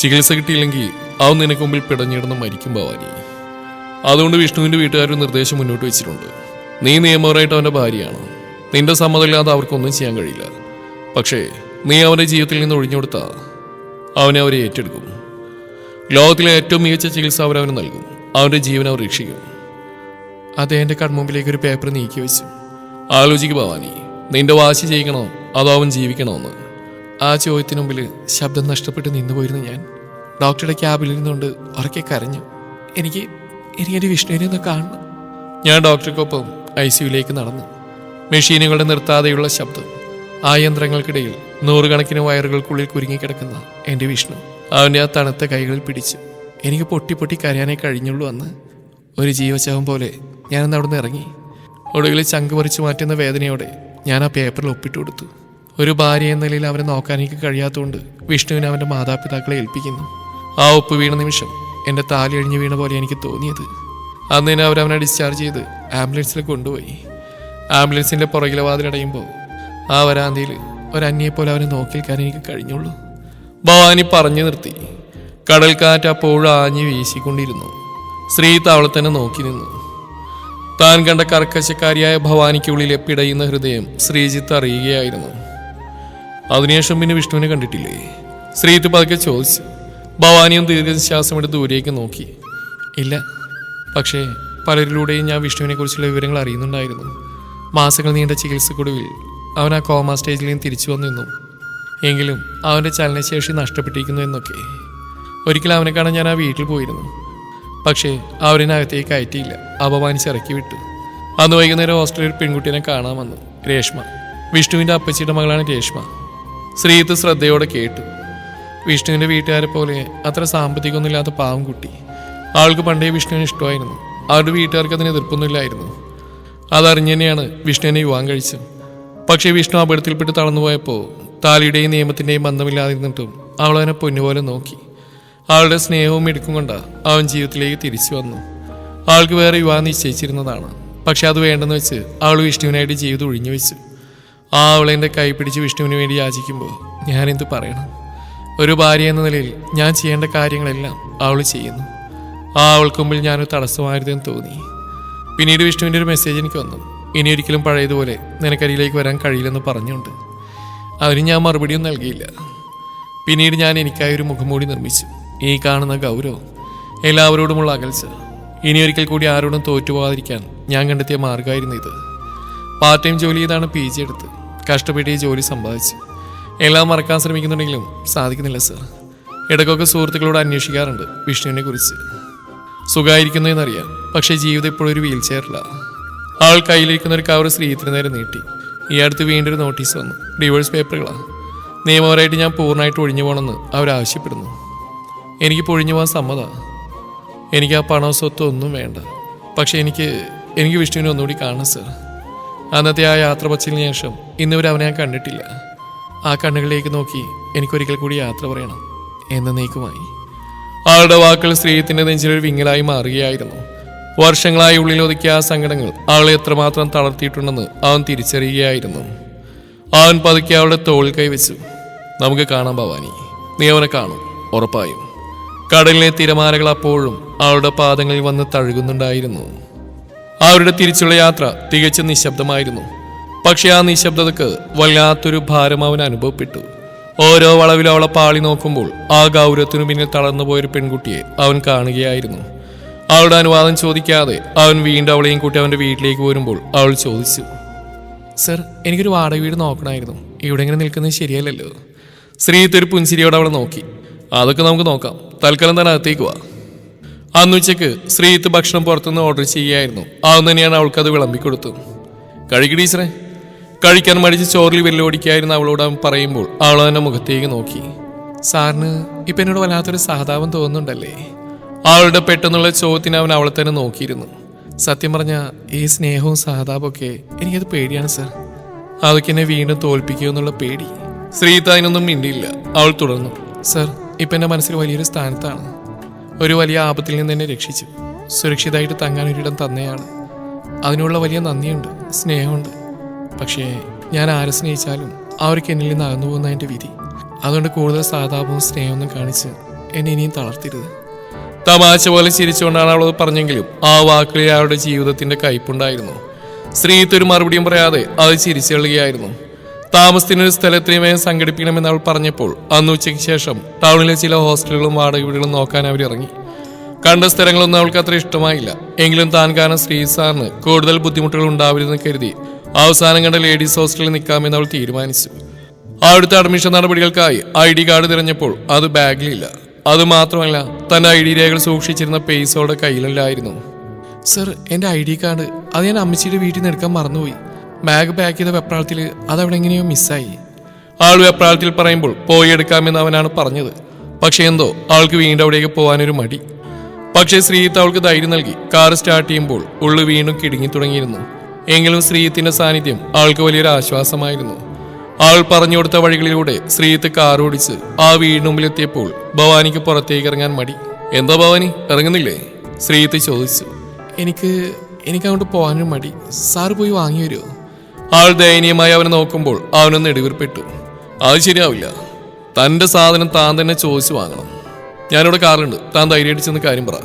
ചികിത്സ കിട്ടിയില്ലെങ്കിൽ അവൻ നിനക്ക് മുമ്പിൽ പിടഞ്ഞിടന്ന് മരിക്കും ഭവാനി. അതുകൊണ്ട് വിഷ്ണുവിന്റെ വീട്ടുകാർ നിർദ്ദേശം മുന്നോട്ട് വെച്ചിട്ടുണ്ട്. നീ നിയമപരമായിട്ട് അവന്റെ ഭാര്യയാണ്. നിന്റെ സമ്മതമില്ലാതെ അവർക്കൊന്നും ചെയ്യാൻ കഴിയില്ല. പക്ഷേ നീ അവന്റെ ജീവിതത്തിൽ നിന്ന് ഒഴിഞ്ഞുകൊടുത്താ അവരെ ഏറ്റെടുക്കും. ലോകത്തിലെ ഏറ്റവും മികച്ച ചികിത്സ അവരവന് നൽകും. അവന്റെ ജീവൻ അവർ രക്ഷിക്കും. അദ്ദേഹന്റെ കൺമുമ്പിലേക്ക് ഒരു പേപ്പർ നീക്കി വെച്ചു. ആലോചിക്ക് ഭവാനി, നിന്റെ വാശി ചെയ്യിക്കണോ അതോ അവൻ ജീവിക്കണമെന്ന്. ആ ചോദ്യത്തിന് മുമ്പിൽ ശബ്ദം നഷ്ടപ്പെട്ട് നിന്നുപോയിരുന്നു ഞാൻ. ഡോക്ടറുടെ ക്യാബിൽ ഇരുന്നുകൊണ്ട് ഉറക്കെ കരഞ്ഞു. എനിക്ക് എൻ്റെ വിഷ്ണുവിനെ ഒന്ന് കാണണം. ഞാൻ ഡോക്ടർക്കൊപ്പം ICUവിലേക്ക് നടന്നു. മെഷീനുകളുടെ നിർത്താതെയുള്ള ശബ്ദം, ആ യന്ത്രങ്ങൾക്കിടയിൽ നൂറുകണക്കിന് വയറുകൾക്കുള്ളിൽ കുരുങ്ങിക്കിടക്കുന്ന എൻ്റെ വിഷ്ണു അവൻ്റെ ആ തണുത്ത കൈകളിൽ പിടിച്ചു. എനിക്ക് പൊട്ടി പൊട്ടി കരയാനേ കഴിഞ്ഞുള്ളൂ. അന്ന് ഒരു ജീവശവം പോലെ ഞാനന്ന് അവിടെ നിന്ന് ഇറങ്ങി. ഒടുവിൽ ചങ്ക് പറിച്ചു മാറ്റുന്ന വേദനയോടെ ഞാൻ ആ പേപ്പറിൽ ഒപ്പിട്ട് കൊടുത്തു. ഒരു ഭാര്യ എന്ന നിലയിൽ അവനെ നോക്കാൻ എനിക്ക് കഴിയാത്തതുകൊണ്ട് വിഷ്ണുവിനെ അവൻ്റെ മാതാപിതാക്കളെ ഏൽപ്പിക്കുന്നു. ആ ഒപ്പ് വീണ നിമിഷം എൻ്റെ താലി അഴിഞ്ഞു വീണ പോലെ എനിക്ക് തോന്നിയത്. അന്ന് തന്നെ അവനെ ഡിസ്ചാർജ് ചെയ്ത് ആംബുലൻസിൽ കൊണ്ടുപോയി. ആംബുലൻസിൻ്റെ പുറകിലെ വാതിലടയുമ്പോൾ ആ വരാന്തയിൽ ഒരന്യയെപ്പോലെ അവനെ നോക്കി നിൽക്കാൻ എനിക്ക് കഴിഞ്ഞുള്ളൂ. ഭവാനി പറഞ്ഞു നിർത്തി. കടൽക്കാറ്റ് അപ്പോഴും ആഞ്ഞു വീശിക്കൊണ്ടിരുന്നു. ശ്രീത്ത് അവളെ തന്നെ നോക്കി നിന്നു. താൻ കണ്ട കർക്കശക്കാരിയായ ഭവാനിക്കുള്ളിലെ പിടയുന്ന ഹൃദയം ശ്രീജിത്ത് അറിയുകയായിരുന്നു. അതിനുശേഷം പിന്നെ വിഷ്ണുവിനെ കണ്ടിട്ടില്ലേ? ശ്രീത്ത് പതുക്കെ ചോദിച്ചു. ഭവാനിയും ദീർഘശ്വാസമെടുത്ത് ദൂരേക്ക് നോക്കി. ഇല്ല, പക്ഷേ പലരിലൂടെയും ഞാൻ വിഷ്ണുവിനെ കുറിച്ചുള്ള വിവരങ്ങൾ അറിയുന്നുണ്ടായിരുന്നു. മാസങ്ങൾ നീണ്ട ചികിത്സക്കൊടുവിൽ അവൻ ആ കോമ സ്റ്റേജിൽ നിന്ന് തിരിച്ചു വന്നിരുന്നു. എങ്കിലും അവൻ്റെ ചലനശേഷി നഷ്ടപ്പെട്ടിരിക്കുന്നു എന്നൊക്കെ. ഒരിക്കലും അവനെ കാണാൻ ഞാൻ ആ വീട്ടിൽ പോയിരുന്നു. പക്ഷേ അവരിനകത്തേക്ക് കയറ്റിയില്ല, അപമാനിച്ചിറക്കി വിട്ടു. അന്ന് വൈകുന്നേരം ഹോസ്റ്റലിൽ പെൺകുട്ടീനെ കാണാൻ വന്നു. രേഷ്മ, വിഷ്ണുവിൻ്റെ അപ്പച്ചിയുടെ മകളാണ് രേഷ്മ. ശ്രീത്ത് ശ്രദ്ധയോടെ കേട്ടു. വിഷ്ണുവിൻ്റെ വീട്ടുകാരെ പോലെ അത്ര സാമ്പത്തികമൊന്നുമില്ലാത്ത പാവം കുട്ടി. ആൾക്ക് പണ്ടേ വിഷ്ണുവിന് ഇഷ്ടമായിരുന്നു. അവരുടെ വീട്ടുകാർക്ക് അതിന് എതിർപ്പൊന്നുമില്ലായിരുന്നു. അതറിഞ്ഞു തന്നെയാണ് വിഷ്ണുവിനെ വിവാഹം കഴിച്ചത്. പക്ഷേ വിഷ്ണു അപകടത്തിൽപ്പെട്ട് തളർന്നുപോയപ്പോൾ താലിയുടെയും നിയമത്തിൻ്റെയും ബന്ധമില്ലാതിരുന്നിട്ടും അവൾ അവനെ പൊന്നുപോലെ നോക്കി. അവളുടെ സ്നേഹവും എടുക്കും കൊണ്ടാണ് അവൻ ജീവിതത്തിലേക്ക് തിരിച്ചു വന്നു. ആൾക്ക് വേറെ വിവാഹം നിശ്ചയിച്ചിരുന്നതാണ്. പക്ഷെ അത് വേണ്ടെന്ന് വെച്ച് അവൾ വിഷ്ണുവിനായിട്ട് ജീവിതം ഒഴിഞ്ഞു വെച്ചു. ആ അവളെൻ്റെ കൈ പിടിച്ച് വിഷ്ണുവിന് വേണ്ടി യാചിക്കുമ്പോൾ ഞാനെന്ത് പറയണം? ഒരു ഭാര്യ എന്ന നിലയിൽ ഞാൻ ചെയ്യേണ്ട കാര്യങ്ങളെല്ലാം അവൾ ചെയ്യുന്നു. ആ അവൾക്ക് മുമ്പിൽ ഞാനൊരു തടസ്സമായിരുന്നെന്ന് തോന്നി. പിന്നീട് വിഷ്ണുവിൻ്റെ ഒരു മെസ്സേജ് എനിക്ക് വന്നു. ഇനി ഒരിക്കലും പഴയതുപോലെ നിനക്കരിയിലേക്ക് വരാൻ കഴിയില്ലെന്ന് പറഞ്ഞുകൊണ്ട്. അതിന് ഞാൻ മറുപടിയും നൽകിയില്ല. പിന്നീട് ഞാൻ എനിക്കായി ഒരു മുഖംമൂടി നിർമ്മിച്ചു. ഈ കാണുന്ന ഗൗരവം, എല്ലാവരോടുമുള്ള അകൽച്ച, ഇനിയൊരിക്കൽ കൂടി ആരോടും തോറ്റുപോകാതിരിക്കാൻ ഞാൻ കണ്ടെത്തിയ മാർഗമായിരുന്നു ഇത്. പാർട്ട് ടൈം ജോലി ചെയ്താണ് PG എടുത്ത് കഷ്ടപ്പെട്ട് ഈ ജോലി സമ്പാദിച്ച് എല്ലാം മറക്കാൻ ശ്രമിക്കുന്നുണ്ടെങ്കിലും സാധിക്കുന്നില്ല സർ. ഇടയ്ക്കൊക്കെ സുഹൃത്തുക്കളോട് അന്വേഷിക്കാറുണ്ട് വിഷ്ണുവിനെ കുറിച്ച്. സുഖമായിരിക്കുന്നു എന്നറിയാം, പക്ഷേ ജീവിതം ഇപ്പോഴും ഒരു വീൽ ചെയറിലാണ്. ആൾ കയ്യിലിരിക്കുന്ന ഒരു കവർ ശ്രീത്തിന് നേരെ നീട്ടി. ഈ അടുത്ത് വീണ്ടും ഒരു നോട്ടീസ് വന്നു. ഡിവോഴ്സ് പേപ്പറുകളാണ്. നിയമപരമായിട്ട് ഞാൻ പൂർണ്ണമായിട്ട് ഒഴിഞ്ഞു പോകണമെന്ന് അവരാവശ്യപ്പെടുന്നു. എനിക്ക് പൊഴിഞ്ഞു പോകാൻ സമ്മതമാണ്. എനിക്ക് ആ പണവും സ്വത്തും ഒന്നും വേണ്ട. പക്ഷേ എനിക്ക് വിഷ്ണുവിനെ ഒന്നുകൂടി കാണണം സർ. അന്നത്തെ ആ യാത്ര പച്ചതിന് ശേഷം ഇന്നുവരെ അവനെ ഞാൻ കണ്ടിട്ടില്ല. ആ കണ്ണുകളിലേക്ക് നോക്കി എനിക്കൊരിക്കൽ കൂടി യാത്ര പറയണം എന്നേക്കുമായി. ആളുടെ വാക്കുകൾ ശ്രീയത്തിൻ്റെ നെഞ്ചിലൊരു വിങ്ങലായി മാറുകയായിരുന്നു. വർഷങ്ങളായി ഉള്ളിലൊതുക്കിയ ആ സങ്കടങ്ങൾ അവളെ എത്രമാത്രം തളർത്തിയിട്ടുണ്ടെന്ന് അവൻ തിരിച്ചറിയുകയായിരുന്നു. അവൻ പതുക്കെ അവളുടെ തോളിൽ കൈവച്ചു. നമുക്ക് കാണാം ഭവാനി, നീ അവനെ കാണും ഉറപ്പായും. കടലിലെ തിരമാലകൾ അപ്പോഴും അവളുടെ പാദങ്ങളിൽ വന്ന് തഴുകുന്നുണ്ടായിരുന്നു. അവരുടെ തിരിച്ചുള്ള യാത്ര തികച്ചും നിശബ്ദമായിരുന്നു. പക്ഷെ ആ നിശബ്ദതക്ക് വല്ലാത്തൊരു ഭാരം അവൻ അനുഭവപ്പെട്ടു. ഓരോ വളവിലും അവളെ പാളി നോക്കുമ്പോൾ ആ ഗൗരവത്തിനു പിന്നിൽ തളർന്നു പോയൊരു പെൺകുട്ടിയെ അവൻ കാണുകയായിരുന്നു. അവളുടെ അനുവാദം ചോദിക്കാതെ അവൻ വീണ്ടും അവളെയും കൂട്ടി അവൻ്റെ വീട്ടിലേക്ക് വരുമ്പോൾ അവൾ ചോദിച്ചു, സർ, എനിക്കൊരു വാടക വീട് നോക്കണമായിരുന്നു. ഇവിടെ ഇങ്ങനെ നിൽക്കുന്നത് ശരിയല്ലല്ലോ. ശ്രീത്ത് ഒരു പുൻസിരിയോടെ അവളെ നോക്കി. അതൊക്കെ നമുക്ക് നോക്കാം, തൽക്കാലം തന്നെ അകത്തേക്ക് വാ. അന്നുച്ചയ്ക്ക് ശ്രീത്ത് ഭക്ഷണം പുറത്തുനിന്ന് ഓർഡർ ചെയ്യുകയായിരുന്നു. അവൻ തന്നെയാണ് അവൾക്കത് വിളമ്പിക്കൊടുത്തു. കഴിക്ക് ടീച്ചറെ. കഴിക്കാൻ മടിച്ച് ചോറിൽ വെല്ലുവിളിക്കായിരുന്നു അവളോട് അവൻ പറയുമ്പോൾ അവൾ അവൻ്റെ മുഖത്തേക്ക് നോക്കി. സാറിന് ഇപ്പം എന്നോട് വല്ലാത്തൊരു സഹതാപം തോന്നുന്നുണ്ടല്ലേ? അവളുടെ പെട്ടെന്നുള്ള ചോദ്യത്തിന് അവൻ അവളെ തന്നെ നോക്കിയിരുന്നു. സത്യം പറഞ്ഞാൽ ഈ സ്നേഹവും സഹതാപമൊക്കെ എനിക്കത് പേടിയാണ് സർ. അതൊക്കെ എന്നെ വീണ്ടും തോൽപ്പിക്കുമെന്നുള്ള പേടി. ശ്രീത്ത് അതിനൊന്നും മിണ്ടിയില്ല. അവൾ തുടർന്നു, സർ, ഇപ്പം എൻ്റെ മനസ്സിൽ വലിയൊരു സ്ഥാനത്താണ്. ഒരു വലിയ ആപത്തിൽ നിന്ന് എന്നെ രക്ഷിച്ചു. സുരക്ഷിതമായിട്ട് തങ്ങാനൊരിടം തന്നെയാണ്. അതിനുള്ള വലിയ നന്ദിയുണ്ട്, സ്നേഹമുണ്ട്. പക്ഷേ ഞാൻ ആരെ സ്നേഹിച്ചാലും അവർക്ക് എന്നിൽ നിന്ന് അകന്നു പോകുന്ന എൻ്റെ വിധി. അതുകൊണ്ട് കൂടുതൽ സഹതാപവും സ്നേഹമൊന്നും കാണിച്ച് എന്നെ ഇനിയും തളർത്തരുത്. തമാശ പോലെ ചിരിച്ചുകൊണ്ടാണ് അവൾ പറഞ്ഞെങ്കിലും ആ വാക്കുകളിൽ അയാളുടെ ജീവിതത്തിന്റെ കയ്പുണ്ടായിരുന്നു. ശ്രീത്ത് ഒരു മറുപടിയും പറയാതെ അത് ചിരിച്ചെള്ളുകയായിരുന്നു. താമസത്തിനൊരു സ്ഥലത്തിനുമേ സംഘടിപ്പിക്കണമെന്ന് അവൾ പറഞ്ഞപ്പോൾ അന്ന് ഉച്ചയ്ക്ക് ശേഷം ടൗണിലെ ചില ഹോസ്റ്റലുകളും വാടക വീടുകളും നോക്കാൻ അവരിറങ്ങി. കണ്ട സ്ഥലങ്ങളൊന്നും അവൾക്ക് അത്ര ഇഷ്ടമായില്ല. എങ്കിലും താൻ കാരണം ശ്രീസാറിന് കൂടുതൽ ബുദ്ധിമുട്ടുകൾ ഉണ്ടാവരുതെന്ന് കരുതി അവസാനം കണ്ട ലേഡീസ് ഹോസ്റ്റലിൽ നിൽക്കാമെന്ന് അവൾ തീരുമാനിച്ചു. അവിടുത്തെ അഡ്മിഷൻ നടപടികൾക്കായി ID കാർഡ് തിരഞ്ഞപ്പോൾ അത് ബാഗിലില്ല. അതുമാത്രമല്ല, തന്റെ ID രേഖകൾ സൂക്ഷിച്ചിരുന്ന പേസോടെ കയ്യിലല്ലായിരുന്നു. സർ, എന്റെ ID കാർഡ് അത് ഞാൻ അമ്മച്ചിയുടെ വീട്ടിൽ നിന്ന് എടുക്കാൻ മറന്നുപോയി. ബാഗ് പാക്ക് ചെയ്ത വെപ്രാളത്തിൽ അതവിടെ എങ്ങനെയോ മിസ്സായി. ആൾ വെപ്രാളത്തിൽ പറയുമ്പോൾ പോയി എടുക്കാമെന്ന് അവനാണ് പറഞ്ഞത്. പക്ഷെ എന്തോ ആൾക്ക് വീണ്ടും അവിടേക്ക് പോകാനൊരു മടി. പക്ഷേ ശ്രീത്ത് അവൾക്ക് ധൈര്യം നൽകി. കാർ സ്റ്റാർട്ട് ചെയ്യുമ്പോൾ ഉള്ളു വീണ്ടും കിടുങ്ങി തുടങ്ങിയിരുന്നു. എങ്കിലും ശ്രീത്തിന്റെ സാന്നിധ്യം ആൾക്ക് വലിയൊരു ആശ്വാസമായിരുന്നു. ആൾ പറഞ്ഞു കൊടുത്ത വഴികളിലൂടെ ശ്രീത്ത് കാർ ഓടിച്ച് ആ വീടിന് മുമ്പിലെത്തിയപ്പോൾ ഭവാനിക്ക് പുറത്തേക്ക് ഇറങ്ങാൻ മടി. എന്താ ഭവാനി, ഇറങ്ങുന്നില്ലേ? ശ്രീത്ത് ചോദിച്ചു. എനിക്ക് അങ്ങോട്ട് പോകാനൊരു മടി. സാറ് പോയി വാങ്ങി വരുമോ? ആൾ ദയനീയമായി അവനെ നോക്കുമ്പോൾ അവനൊന്ന് ഇടിവിർപ്പെട്ടു. അത് ശരിയാവില്ല. തന്റെ സാധനം താൻ തന്നെ ചോദിച്ചു വാങ്ങണം. ഞാനിവിടെ കാറുണ്ട്, താൻ ധൈര്യമായിട്ട് ചെന്ന് കാര്യം പറ.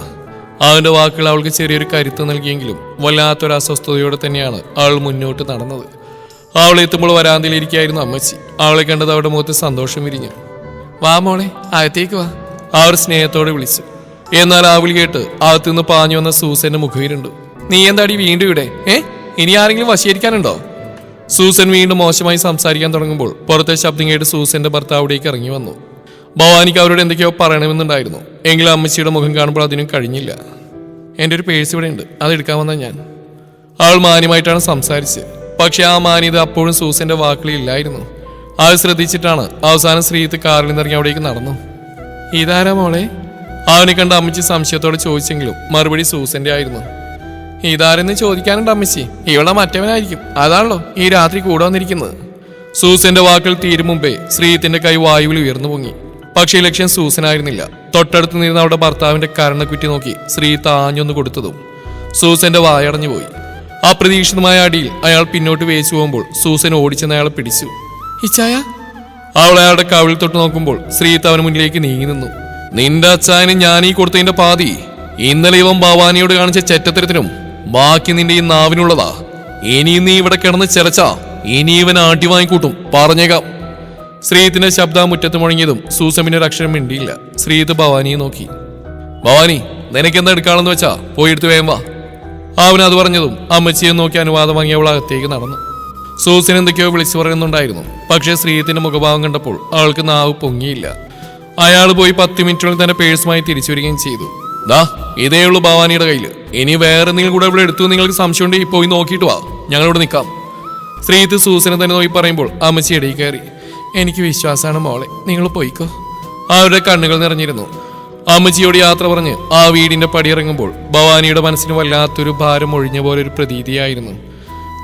അവന്റെ വാക്കുകൾ അവൾക്ക് ചെറിയൊരു കരുത്ത് നൽകിയെങ്കിലും വല്ലാത്തൊരു അസ്വസ്ഥതയോടെ തന്നെയാണ് അവൾ മുന്നോട്ട് നടന്നത്. അവൾ എത്തുമ്പോൾ വരാന്തയിലിരിക്കുകയായിരുന്നു അമ്മച്ചി. അവളെ കണ്ടത് അവരുടെ മുഖത്ത് സന്തോഷം വിരിഞ്ഞു. വാ മോളെ, അകത്തേക്ക് വാ, അവർ സ്നേഹത്തോടെ വിളിച്ചു. എന്നാൽ ആ വിളി കേട്ട് അകത്തുനിന്ന് പാഞ്ഞു വന്ന സൂസന്റെ മുഖവിരുണ്ടു. നീ എന്താടി വീണ്ടും ഇവിടെ? ഇനി ആരെങ്കിലും വശീകരിക്കാനുണ്ടോ? സൂസൻ വീണ്ടും മോശമായി സംസാരിക്കാൻ തുടങ്ങുമ്പോൾ പുറത്തെ ശബ്ദം കേട്ട് സൂസന്റെ ഭർത്താവ് അവിടേക്ക് ഇറങ്ങി വന്നു. ഭവാനിക്ക് അവരോട് എന്തൊക്കെയോ പറയണമെന്നുണ്ടായിരുന്നു. എങ്കിലും അമ്മച്ചിയുടെ മുഖം കാണുമ്പോൾ അതിനും കഴിഞ്ഞില്ല. എൻ്റെ ഒരു പേഴ്സ് ഇവിടെ ഉണ്ട്, അത് എടുക്കാൻ വന്ന ഞാൻ. അവൾ മാന്യമായിട്ടാണ് സംസാരിച്ചത്. പക്ഷെ ആ മാന്യത അപ്പോഴും സൂസന്റെ വാക്കുകളിൽ ഇല്ലായിരുന്നു. അത് ശ്രദ്ധിച്ചിട്ടാണ് അവസാനം ശ്രീത്ത് കാറിൽ നിന്നിറങ്ങി അവിടേക്ക് നടന്നു. ഇതാരാ മോളെ? അവനെ കണ്ട അമ്മച്ചി സംശയത്തോടെ ചോദിച്ചെങ്കിലും മറുപടി സൂസന്റെ ആയിരുന്നു. ഇതാരെന്ന് ചോദിക്കാനുണ്ട് അമ്മച്ചി, ഇവിടെ മറ്റവനായിരിക്കും. അതാണല്ലോ ഈ രാത്രി കൂടെ വന്നിരിക്കുന്നത്. സൂസന്റെ വാക്കുകൾ തീരും മുമ്പേ ശ്രീത്തിന്റെ കൈ വായുവിൽ ഉയർന്നു പൊങ്ങി. പക്ഷേ ലക്ഷ്യം സൂസനായിരുന്നില്ല. തൊട്ടടുത്ത് നിന്ന അവരുടെ ഭർത്താവിന്റെ കരണക്കുറ്റി നോക്കി ശ്രീത്ത് ആഞ്ഞൊന്ന് കൊടുത്തതും സൂസന്റെ വായടഞ്ഞുപോയി. അപ്രതീക്ഷിതമായ അടിയിൽ അയാൾ പിന്നോട്ട് വേച്ചു പോകുമ്പോൾ സൂസൻ ഓടിച്ചെന്ന് അയാളെ പിടിച്ചു. ഇച്ചായ? അവൾ അയാളുടെ കവിളിൽ തൊട്ട് നോക്കുമ്പോൾ ശ്രീത്ത് അവന് മുന്നിലേക്ക് നീങ്ങി നിന്നു. നിന്റെ അച്ചായന് ഞാനീ കൊടുത്തതിന്റെ പാതി ഇന്നലെ ഇവൻ ഭവാനിയോട് കാണിച്ച ചെറ്റത്തരത്തിനും ബാക്കി നിന്റെ ഈ നാവിനുള്ളതാ. ഇനിയും നീ ഇവിടെ കിടന്ന് ചെലച്ചാ ഇനി ഇവൻ ആട്ടി വാങ്ങിക്കൂട്ടും, പറഞ്ഞേക്കാം. ശ്രീത്തിന്റെ ശബ്ദം മുറ്റത്ത് മുഴങ്ങിയതും സൂസൻ പിന്നെ ഒരു അക്ഷരം മിണ്ടിയില്ല. ശ്രീത്ത് ഭവാനിയെ നോക്കി. ഭവാനി, നിനക്കെന്താ എടുക്കാണെന്ന് വെച്ചാ പോയെടുത്ത് വേഗം വാ. അവനത് പറഞ്ഞതും അമ്മച്ചിയെ നോക്കി അനുവാദം വാങ്ങി അവൾ അകത്തേക്ക് നടന്നു. സൂസൻ എന്തൊക്കെയോ വിളിച്ചു പറയുന്നുണ്ടായിരുന്നു. പക്ഷേ ശ്രീത്തിന്റെ മുഖഭാവം കണ്ടപ്പോൾ അവൾക്ക് നാവ് പൊങ്ങിയില്ല. അയാൾ പോയി 10 മിനിറ്റുകളിൽ തന്നെ പേഴ്സുമായി തിരിച്ചു വരികയും ചെയ്തു. ദാ ഇതേ ഉള്ളൂ ഭവാനിയുടെ കയ്യിൽ. ഇനി വേറെ എന്തെങ്കിലും കൂടെ ഇവിടെ എടുത്തു നിങ്ങൾക്ക് സംശയമുണ്ടെങ്കിൽ പോയി നോക്കിയിട്ട് വാ, ഞങ്ങളിവിടെ നിൽക്കാം. ശ്രീത്ത് സൂസനെ തന്നെ നോക്കി പറയുമ്പോൾ അമ്മച്ചി ഇടയിൽ കയറി. എനിക്ക് വിശ്വാസമാണ് മോളെ, നിങ്ങൾ പോയിക്കോ. അവരുടെ കണ്ണുകൾ നിറഞ്ഞിരുന്നു. അമ്മച്ചിയോട് യാത്ര പറഞ്ഞ് ആ വീടിന്റെ പടിയിറങ്ങുമ്പോൾ ഭവാനിയുടെ മനസ്സിന് വല്ലാത്തൊരു ഭാരം ഒഴിഞ്ഞ പോലെ ഒരു പ്രതീതിയായിരുന്നു.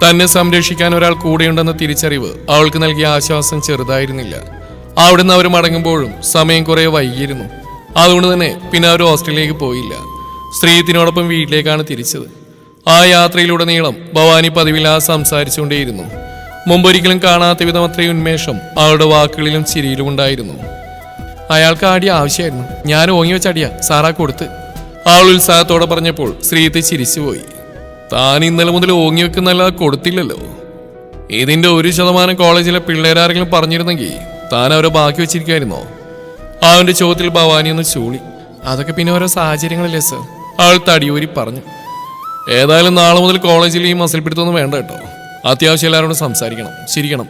തന്നെ സംരക്ഷിക്കാൻ ഒരാൾ കൂടെയുണ്ടെന്ന തിരിച്ചറിവ് അവൾക്ക് നൽകിയ ആശ്വാസം ചെറുതായിരുന്നില്ല. അവിടുന്ന് അവർ മടങ്ങുമ്പോഴും സമയം കുറെ വൈകിയിരുന്നു. അതുകൊണ്ട് തന്നെ പിന്നെ അവർ ഹോസ്റ്റലിലേക്ക് പോയില്ല. ശ്രീത്തിനോടൊപ്പം വീട്ടിലേക്കാണ് തിരിച്ചത്. ആ യാത്രയിലുടനീളം ഭവാനി പതിവില്ലാതെ സംസാരിച്ചുകൊണ്ടേയിരുന്നു. മുമ്പൊരിക്കലും കാണാത്ത വിധം അത്രയും ഉന്മേഷം അവളുടെ വാക്കുകളിലും ചിരിയിലും ഉണ്ടായിരുന്നു. അയാൾക്ക് ആടിയ ആവശ്യമായിരുന്നു, ഞാൻ ഓങ്ങി വെച്ച അടിയ സാറാ കൊടുത്ത്. അവൾ ഉത്സാഹത്തോടെ പറഞ്ഞപ്പോൾ ശ്രീത്ത് ചിരിച്ചുപോയി. താൻ ഇന്നലെ മുതൽ ഓങ്ങി വെക്കുന്നല്ലാതെ കൊടുത്തില്ലല്ലോ. ഇതിന്റെ 1% കോളേജിലെ പിള്ളേരാരെങ്കിലും പറഞ്ഞിരുന്നെങ്കിൽ താൻ അവരെ ബാക്കി വെച്ചിരിക്കുമായിരുന്നോ? അവന്റെ ചോദ്യത്തിൽ ഭവാനി ഒന്ന് ചൂളി. അതൊക്കെ പിന്നെ ഓരോ സാഹചര്യങ്ങളല്ലേ സർ, അവൾ തടിയൂരി പറഞ്ഞു. ഏതായാലും നാളെ മുതൽ കോളേജിൽ ഈ മസിൽ പിടുത്തൊന്നും വേണ്ട കേട്ടോ. അത്യാവശ്യം എല്ലാവരോടും സംസാരിക്കണം, ചിരിക്കണം.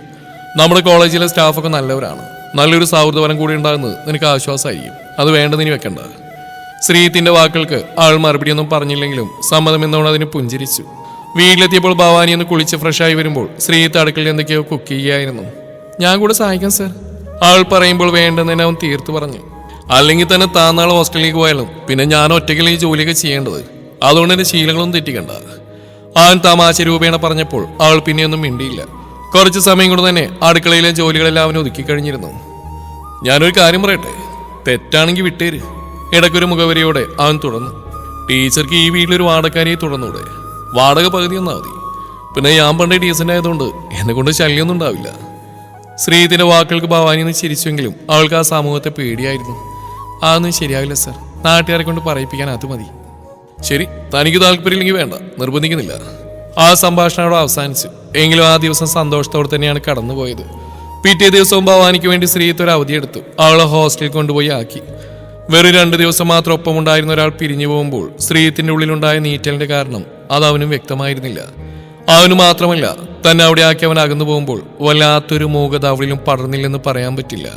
നമ്മുടെ കോളേജിലെ സ്റ്റാഫൊക്കെ നല്ലവരാണ്. നല്ലൊരു സൗഹൃദപരം കൂടി ഉണ്ടാകുന്നത് നിനക്ക് ആശ്വാസമായിരിക്കും. അത് വേണ്ടതിന് വെക്കണ്ട. ശ്രീത്തിന്റെ വാക്കുകൾക്ക് ആൾ മറുപടിയൊന്നും പറഞ്ഞില്ലെങ്കിലും സമ്മതം എന്നോട് അതിന് പുഞ്ചിരിച്ചു. വീട്ടിലെത്തിയപ്പോൾ ഭവാനി ഒന്ന് കുളിച്ച് ഫ്രഷായി വരുമ്പോൾ ശ്രീത്ത് അടുക്കളയിൽ എന്തൊക്കെയോ കുക്ക് ചെയ്യായിരുന്നു. ഞാൻ കൂടെ സഹായിക്കാം സർ, ആൾ പറയുമ്പോൾ വേണ്ടെന്ന് അവൻ തീർത്തു പറഞ്ഞു. അല്ലെങ്കിൽ തന്നെ താൻ നാളെ ഹോസ്റ്റലിലേക്ക് പോയാലും പിന്നെ ഞാൻ ഒറ്റയ്ക്കല്ലേ ഈ ജോലിയൊക്കെ ചെയ്യേണ്ടത്. അതുകൊണ്ട് എന്റെ ശീലങ്ങളൊന്നും തെറ്റിക്കണ്ട. അവൻ തമാശ രൂപേണ പറഞ്ഞപ്പോൾ അവൾ പിന്നെയൊന്നും മിണ്ടിയില്ല. കുറച്ച് സമയം കൊണ്ട് തന്നെ അടുക്കളയിലെ ജോലികളെല്ലാം അവൻ ഒതുക്കി കഴിഞ്ഞിരുന്നു. ഞാനൊരു കാര്യം പറയട്ടെ, തെറ്റാണെങ്കിൽ വിട്ടേര്. ഇടയ്ക്കൊരു മുഖവരിയോടെ അവൻ തുടർന്നു. ടീച്ചർക്ക് ഈ വീട്ടിലൊരു വാടകക്കാരിയെ തുടർന്നൂടെ? വാടക പകുതി ഒന്നാ മതി. പിന്നെ ഞാൻ പണ്ടേ ഡീസൻ്റ് ആയതുകൊണ്ട് എന്നെ കൊണ്ട് ശല്യമൊന്നും ഉണ്ടാവില്ല. ശ്രീത്തിന്റെ വാക്കുകൾക്ക് ഭവാനി ഒന്ന് ചിരിച്ചെങ്കിലും അവൾക്ക് ആ സമൂഹത്തെ പേടിയായിരുന്നു. അതൊന്നും ശരിയാവില്ല സർ, നാട്ടുകാരെ കൊണ്ട് പറയിപ്പിക്കാൻ അത് മതി. ശരി, തനിക്ക് താല്പര്യമില്ലെങ്കിൽ വേണ്ട, നിർബന്ധിക്കുന്നില്ല. ആ സംഭാഷണം അവിടെ അവസാനിച്ചു. എങ്കിലും ആ ദിവസം സന്തോഷത്തോടെ തന്നെയാണ് കടന്നുപോയത്. പിറ്റേ ദിവസവും ഭവാനിക്ക് വേണ്ടി ശ്രീത്ത് ഒരു അവധിയെടുത്തു. അവളെ ഹോസ്റ്റലിൽ കൊണ്ടുപോയി ആക്കി. വെറും 2 ദിവസം മാത്രം ഒപ്പമുണ്ടായിരുന്ന ഒരാൾ പിരിഞ്ഞു പോകുമ്പോൾ ശ്രീത്തിന്റെ ഉള്ളിലുണ്ടായ നീറ്റലിന്റെ കാരണം അത് അവനും വ്യക്തമായിരുന്നില്ല. അവന് മാത്രമല്ല, തന്നെ അവിടെ ആക്കി അവൻ അകന്നു പോകുമ്പോൾ വല്ലാത്തൊരു മൂകത അവളിലും പടർന്നില്ലെന്ന് പറയാൻ പറ്റില്ല.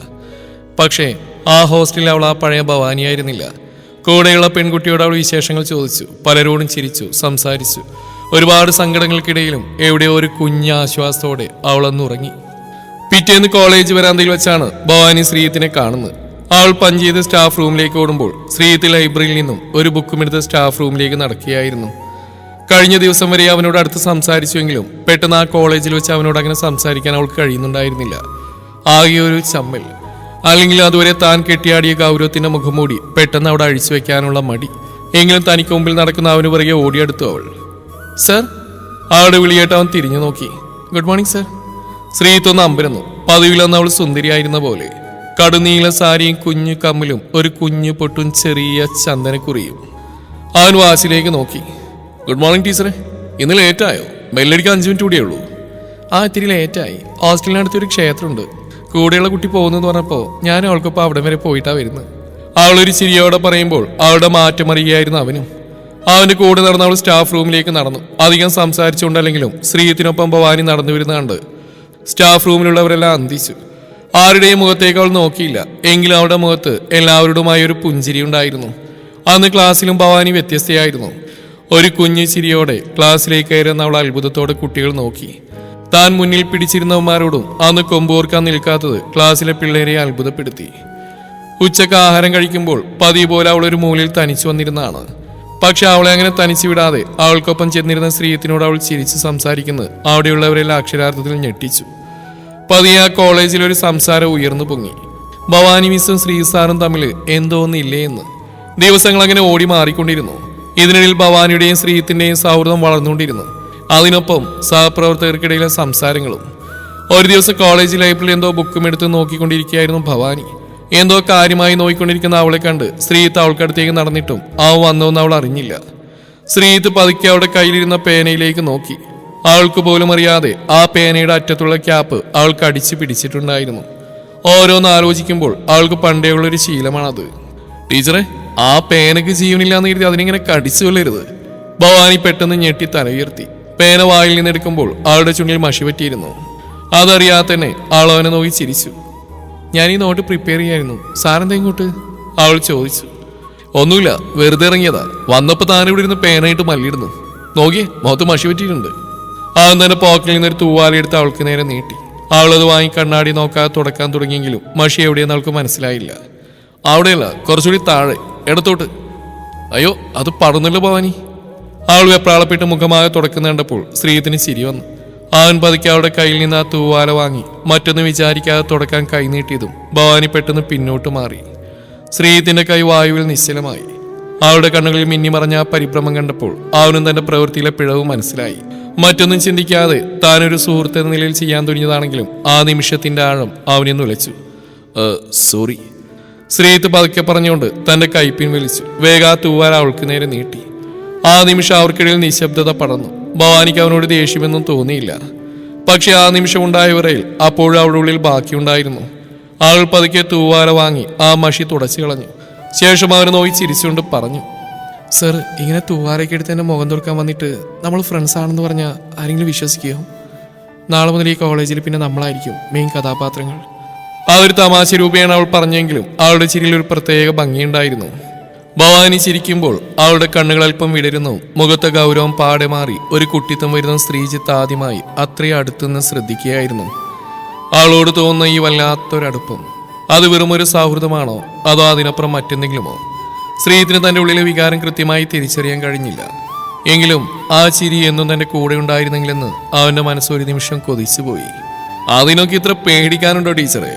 പക്ഷേ ആ ഹോസ്റ്റലിൽ അവൾ ആ പഴയ ഭവാനിയായിരുന്നില്ല. കൂടെയുള്ള പെൺകുട്ടിയോട് അവൾ വിശേഷങ്ങൾ ചോദിച്ചു, പലരോടും ചിരിച്ചു, സംസാരിച്ചു. ഒരുപാട് സങ്കടങ്ങൾക്കിടയിലും എവിടെയോ ഒരു കുഞ്ഞ ആശ്വാസത്തോടെ അവളൊന്നുറങ്ങി. പിറ്റേന്ന് കോളേജ് വരാന്തയിൽ വെച്ചാണ് ഭവാനി ശ്രീത്തിനെ കാണുന്നത്. അവൾ പഞ്ച് ചെയ്ത് സ്റ്റാഫ് റൂമിലേക്ക് ഓടുമ്പോൾ ശ്രീത്ത് ലൈബ്രറിയിൽ നിന്നും ഒരു ബുക്കും എടുത്ത് സ്റ്റാഫ് റൂമിലേക്ക് നടക്കുകയായിരുന്നു. കഴിഞ്ഞ ദിവസം വരെ അവനോട് അടുത്ത് സംസാരിച്ചുവെങ്കിലും പെട്ടെന്ന് ആ കോളേജിൽ വെച്ച് അവനോട് അങ്ങനെ സംസാരിക്കാൻ അവൾക്ക് കഴിയുന്നുണ്ടായിരുന്നില്ല. ആകെ ഒരു ചമ്മൽ, അല്ലെങ്കിൽ അതുവരെ താൻ കെട്ടിയാടിയ ഗൗരവത്തിന്റെ മുഖംമൂടി പെട്ടെന്ന് അവിടെ അഴിച്ചു വെക്കാനുള്ള മടി. എങ്കിലും തനിക്ക് മുമ്പിൽ നടക്കുന്ന അവന് പുറകെ ഓടിയെടുത്തു അവൾ. സർ, അവളുടെ വിളിയേട്ട് അവൻ തിരിഞ്ഞു നോക്കി. Good morning sir. ശ്രീത്തൊന്ന് അമ്പരന്നു. പതിവിലൊന്ന് അവൾ സുന്ദരിയായിരുന്ന പോലെ. കടുനീല സാരിയും കുഞ്ഞു കമ്മലും ഒരു കുഞ്ഞു പൊട്ടും ചെറിയ ചന്ദനക്കുറിയും. അവൻ വാച്ചിലേക്ക് നോക്കി. ഗുഡ് മോർണിംഗ് ടീച്ചറെ. ഇന്ന് ലേറ്റായോ? ബെല്ലടിക്ക് 5 മിനിറ്റ് കൂടിയേ ഉള്ളൂ. ഇത്തിരി ലേറ്റായി. ഹോസ്റ്റലിനടുത്തൊരു ക്ഷേത്രമുണ്ട്. കൂടെയുള്ള കുട്ടി പോകുന്നെന്ന് പറഞ്ഞപ്പോൾ ഞാൻ അവൾക്കൊപ്പം അവിടെ വരെ പോയിട്ടാ വരുന്നത്. അവളൊരു ചിരിയോടെ പറയുമ്പോൾ അവളുടെ മാറ്റം അറിയുകയായിരുന്നു അവനും. അവന്റെ കൂടെ നടന്ന് അവൾ സ്റ്റാഫ് റൂമിലേക്ക് നടന്നു. അധികം സംസാരിച്ചുകൊണ്ടല്ലെങ്കിലും ശ്രീത്തിനൊപ്പം ഭവാനി നടന്നു വരുന്ന കണ്ട് സ്റ്റാഫ് റൂമിലുള്ളവരെല്ലാം അന്തിച്ചു. ആരുടെയും മുഖത്തേക്ക് അവൾ നോക്കിയില്ല. എങ്കിലും അവളുടെ മുഖത്ത് എല്ലാവരോടുമായി ഒരു പുഞ്ചിരി ഉണ്ടായിരുന്നു. അന്ന് ക്ലാസ്സിലും ഭവാനി വ്യത്യസ്തയായിരുന്നു. ഒരു കുഞ്ഞു ചിരിയോടെ ക്ലാസ്സിലേക്ക് കയറുന്ന അവൾ അത്ഭുതത്തോടെ കുട്ടികൾ നോക്കി. താൻ മുന്നിൽ പിടിച്ചിരുന്നവന്മാരോടും അന്ന് കൊമ്പോർക്കാൻ നിൽക്കാത്തത് ക്ലാസ്സിലെ പിള്ളേരെ അത്ഭുതപ്പെടുത്തി. ഉച്ചക്ക് ആഹാരം കഴിക്കുമ്പോൾ പതിവ് പോലെ അവൾ ഒരു മൂലയിൽ തനിച്ചു വന്നിരുന്നതാണ്. പക്ഷെ അവളെ അങ്ങനെ തനിച്ചു വിടാതെ അവൾക്കൊപ്പം ചെന്നിരുന്ന ശ്രീത്തിനോട് അവൾ ചിരിച്ച് സംസാരിക്കുന്നത് അവിടെയുള്ളവരെല്ലാം അക്ഷരാർത്ഥത്തിൽ ഞെട്ടിച്ചു. പതിയെ ആ കോളേജിൽ ഒരു സംസാരം ഉയർന്നു പൊങ്ങി. ഭവാനി മിസ്സും ശ്രീസാറും തമ്മിൽ എന്തോന്നില്ലേ എന്ന്. ദിവസങ്ങൾ അങ്ങനെ ഓടി മാറിക്കൊണ്ടിരുന്നു. ഇതിനിടയിൽ ഭവാനിയുടെയും ശ്രീത്തിന്റെയും സൗഹൃദം വളർന്നുകൊണ്ടിരുന്നു. അതിനൊപ്പം സഹപ്രവർത്തകർക്കിടയിലെ സംസാരങ്ങളും. ഒരു ദിവസം കോളേജ് ലൈബ്രറിയിൽ എന്തോ ബുക്കും എടുത്ത് നോക്കിക്കൊണ്ടിരിക്കുകയായിരുന്നു ഭവാനി. എന്തോ കാര്യമായി നോക്കിക്കൊണ്ടിരിക്കുന്ന അവളെ കണ്ട് ശ്രീത്ത് അവൾക്കടുത്തേക്ക് നടന്നിട്ടും അവൻ വന്നോന്ന് അവൾ അറിഞ്ഞില്ല. ശ്രീത്ത് പതുക്കെ അവളുടെ കയ്യിലിരുന്ന പേനയിലേക്ക് നോക്കി. അവൾക്ക് പോലും അറിയാതെ ആ പേനയുടെ അറ്റത്തുള്ള ക്യാപ്പ് അവൾക്ക് അടിച്ചു പിടിച്ചിട്ടുണ്ടായിരുന്നു. ഓരോന്ന് ആലോചിക്കുമ്പോൾ അവൾക്ക് പണ്ടേയുള്ളൊരു ശീലമാണത്. ടീച്ചറെ, ആ പേനക്ക് ജീവനില്ലാന്ന് കരുതി അതിനിങ്ങനെ കടിച്ചു കൊള്ളരുത്. ഭവാനി പെട്ടെന്ന് ഞെട്ടി തല ഉയർത്തി. പേന വായിൽ നിന്നെടുക്കുമ്പോൾ അവളുടെ ചുണ്ടിൽ മഷി പറ്റിയിരുന്നു. അതറിയാതെ തന്നെ അവൾ അവനെ നോക്കി ചിരിച്ചു. ഞാൻ ഈ നോട്ട് പ്രിപ്പയർ ചെയ്യായിരുന്നു. സാറെന്താ ഇങ്ങോട്ട്? അവൾ ചോദിച്ചു. ഒന്നുമില്ല, വെറുതെ ഇറങ്ങിയതാ. വന്നപ്പോ താനിവിടെ ഇരുന്ന് പേനായിട്ട് മല്ലിടുന്നു. നോക്കിയേ, മുഖത്ത് മഷി പറ്റിയിട്ടുണ്ട്. അവൻ തന്നെ പോക്കറ്റിൽ നിന്നൊരു തൂവാലെടുത്ത് അവൾക്ക് നേരെ നീട്ടി. അവളത് വാങ്ങി കണ്ണാടി നോക്കാതെ തുടക്കാൻ തുടങ്ങിയെങ്കിലും മഷി എവിടെയെന്ന് അവൾക്ക് മനസ്സിലായില്ല. അവിടെയല്ല, കുറച്ചുകൂടി താഴെ, ഇടത്തോട്ട്. അയ്യോ, അത് പടർന്നില്ല ഭവാനി. അവൾ വെപ്രാളപ്പെട്ട് മുഖമാകെ തുടക്കുന്ന കണ്ടപ്പോൾ ശ്രീത്തിന് ചിരി വന്നു. അവൻ പതുക്കെ അവളുടെ കയ്യിൽ നിന്ന് ആ തൂവാല വാങ്ങി മറ്റൊന്ന് വിചാരിക്കാതെ തുടക്കാൻ കൈനീട്ടിയതും ഭവാനി പെട്ടെന്ന് പിന്നോട്ട് മാറി. ശ്രീത്തിന്റെ കൈ വായുവിൽ നിശ്ചലമായി. അവളുടെ കണ്ണുകളിൽ മിന്നിമറഞ്ഞ ആ പരിഭ്രമം കണ്ടപ്പോൾ അവനും തന്റെ പ്രവൃത്തിയിലെ പിഴവ് മനസ്സിലായി. മറ്റൊന്നും ചിന്തിക്കാതെ താനൊരു സുഹൃത്ത് എന്ന നിലയിൽ ചെയ്യാൻ തുടങ്ങിയതാണെങ്കിലും ആ നിമിഷത്തിന്റെ ആഴം അവനെ നുലച്ചു. സോറി. ശ്രീത്ത് പതുക്കെ പറഞ്ഞുകൊണ്ട് തന്റെ കൈ പിൻവലിച്ചു. വേഗം ആ തൂവാല അവൾക്ക് നേരെ നീട്ടി. ആ നിമിഷം അവർക്കിടയിൽ നിശബ്ദത പടർന്നു. ഭവാനിക്ക് അവനോട് ദേഷ്യമൊന്നും തോന്നിയില്ല. പക്ഷെ ആ നിമിഷം ഉണ്ടായ വിറയിൽ അപ്പോഴും അവളുടെ ഉള്ളിൽ ബാക്കിയുണ്ടായിരുന്നു. അവൾ പതുക്കെ തൂവാല വാങ്ങി ആ മഷി തുടച്ചു കളഞ്ഞു. ശേഷം അവനെ നോക്കി ചിരിച്ചുകൊണ്ട് പറഞ്ഞു, സർ, ഇങ്ങനെ തൂവാലയ്ക്ക് എടുത്ത് എന്നെ മുഖം തുറക്കാൻ വന്നിട്ട് നമ്മൾ ഫ്രണ്ട്സ് ആണെന്ന് പറഞ്ഞാൽ ആരെങ്കിലും വിശ്വസിക്കുകയോ? നാളെ മുതൽ ഈ കോളേജിൽ പിന്നെ നമ്മളായിരിക്കും മെയിൻ കഥാപാത്രങ്ങൾ. ആ ഒരു തമാശ രൂപയാണ് അവൾ പറഞ്ഞെങ്കിലും അവളുടെ ചിരിയിൽ ഒരു പ്രത്യേക ഭംഗിയുണ്ടായിരുന്നു. ഭവാനി ചിരിക്കുമ്പോൾ അവളുടെ കണ്ണുകൾ അല്പം വിടരുന്നു. മുഖത്തെ ഗൗരവം പാടെ മാറി. ഒരു കുട്ടിത്തം വരുന്ന സ്ത്രീജിത്ത് ആദ്യമായി അത്രയും അടുത്തുനിന്ന് ശ്രദ്ധിക്കുകയായിരുന്നു. അവളോട് തോന്നുന്ന ഈ വല്ലാത്തൊരടുപ്പം അത് വെറും ഒരു സൗഹൃദമാണോ അതോ അതിനപ്പുറം മറ്റെന്തെങ്കിലുമോ? ശ്രീജിത്തിന് തന്റെ ഉള്ളിലെ വികാരം കൃത്യമായി തിരിച്ചറിയാൻ കഴിഞ്ഞില്ല. എങ്കിലും ആ ചിരി എന്നും തന്റെ കൂടെ ഉണ്ടായിരുന്നെങ്കിലെന്ന് അവന്റെ മനസ്സൊരു നിമിഷം കൊതിച്ചുപോയി. അതിനൊക്കെ ഇത്ര പേടിക്കാനുണ്ടോ ടീച്ചറെ?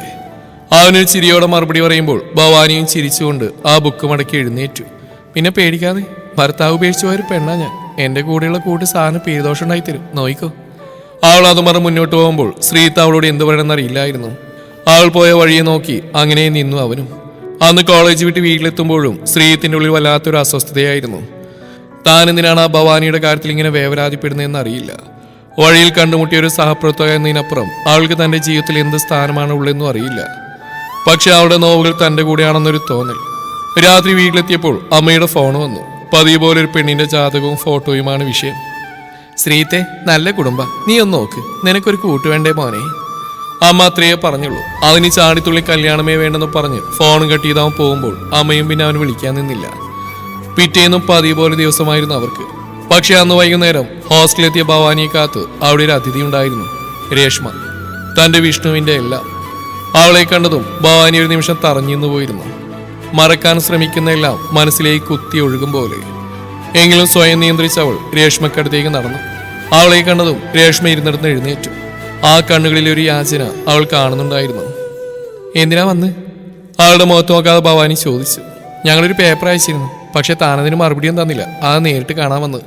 അവനൊരു ചിരിയോടെ മറുപടി പറയുമ്പോൾ ഭവാനിയും ചിരിച്ചുകൊണ്ട് ആ ബുക്ക് മടക്കി എഴുന്നേറ്റു. പിന്നെ പേടിക്കാതെ, ഭർത്താവ് ഉപേക്ഷിച്ചു പോയൊരു പെണ്ണാ ഞാൻ. എന്റെ കൂടെയുള്ള കൂട്ട് സാറിന് പേരുദോഷം ഉണ്ടായിത്തരും, നോയിക്കോ. അവൾ അത് മറന്ന് മുന്നോട്ട് പോകുമ്പോൾ ശ്രീത്ത് അവളോട് എന്ത് പറയണമെന്നറിയില്ലായിരുന്നു. അവൾ പോയ വഴിയെ നോക്കി അങ്ങനെ നിന്നു അവനും. അന്ന് കോളേജ് വിട്ട് വീട്ടിലെത്തുമ്പോഴും ശ്രീത്തിന്റെ ഉള്ളിൽ വല്ലാത്തൊരു അസ്വസ്ഥതയായിരുന്നു. താൻ എന്തിനാണ് ആ ഭവാനിയുടെ കാര്യത്തിൽ ഇങ്ങനെ വേവലാതിപ്പെടുന്നതെന്ന് അറിയില്ല. വഴിയിൽ കണ്ടുമുട്ടിയ ഒരു സഹപ്രവർത്തക എന്നതിനപ്പുറം അവൾക്ക് തന്റെ ജീവിതത്തിൽ എന്ത് സ്ഥാനമാണ് ഉള്ളതെന്നും അറിയില്ല. പക്ഷെ അവളുടെ നോവുകൾ തന്റെ കൂടെയാണെന്നൊരു തോന്നൽ. രാത്രി വീട്ടിലെത്തിയപ്പോൾ അമ്മയുടെ ഫോൺ വന്നു. പതിവ് പോലെ ഒരു പെണ്ണിന്റെ ജാതകവും ഫോട്ടോയുമാണ് വിഷയം. ശ്രീത്തെ, നല്ല കുടുംബ, നീ ഒന്ന് നോക്ക്, നിനക്കൊരു കൂട്ടുവേണ്ടേ മോനെ. അമ്മ അത്രയേ പറഞ്ഞുള്ളൂ. അതിന് ചാടിത്തുള്ളി കല്യാണമേ വേണ്ടെന്ന് പറഞ്ഞ് ഫോൺ കട്ട് ചെയ്താവൻ പോകുമ്പോൾ അമ്മയും പിന്നെ അവന് വിളിക്കാൻ നിന്നില്ല. പിറ്റേന്നും പതിവ് പോലെ ദിവസമായിരുന്നു അവർക്ക്. പക്ഷെ അന്ന് വൈകുന്നേരം ഹോസ്റ്റലിലെത്തിയ ഭവാനിയെ കാത്ത് അവിടെ ഒരു അതിഥി ഉണ്ടായിരുന്നു, രേഷ്മ, തന്റെ വിഷ്ണുവിന്റെ എല്ലാം. അവളെ കണ്ടതും ഭവാനി ഒരു നിമിഷം തറഞ്ഞിന്നു പോയിരുന്നു. മറക്കാൻ ശ്രമിക്കുന്ന എല്ലാം മനസ്സിലേക്ക് കുത്തി ഒഴുകും പോലെ. എങ്കിലും സ്വയം നിയന്ത്രിച്ച അവൾ രേഷ്മക്കടുത്തേക്ക് നടന്നു. അവളെ കണ്ടതും രേഷ്മ ഇരുന്നിടന്ന് എഴുന്നേറ്റു. ആ കണ്ണുകളിൽ ഒരു യാചന അവൾ കാണുന്നുണ്ടായിരുന്നു. എന്തിനാ വന്ന്? അവളുടെ മുഖത്ത് നോക്കാതെ ഭവാനി ചോദിച്ചു. ഞങ്ങളൊരു പേപ്പർ അയച്ചിരുന്നു, പക്ഷെ താനതിന് മറുപടിയും തന്നില്ല. അത് നേരിട്ട് കാണാൻ വന്ന്.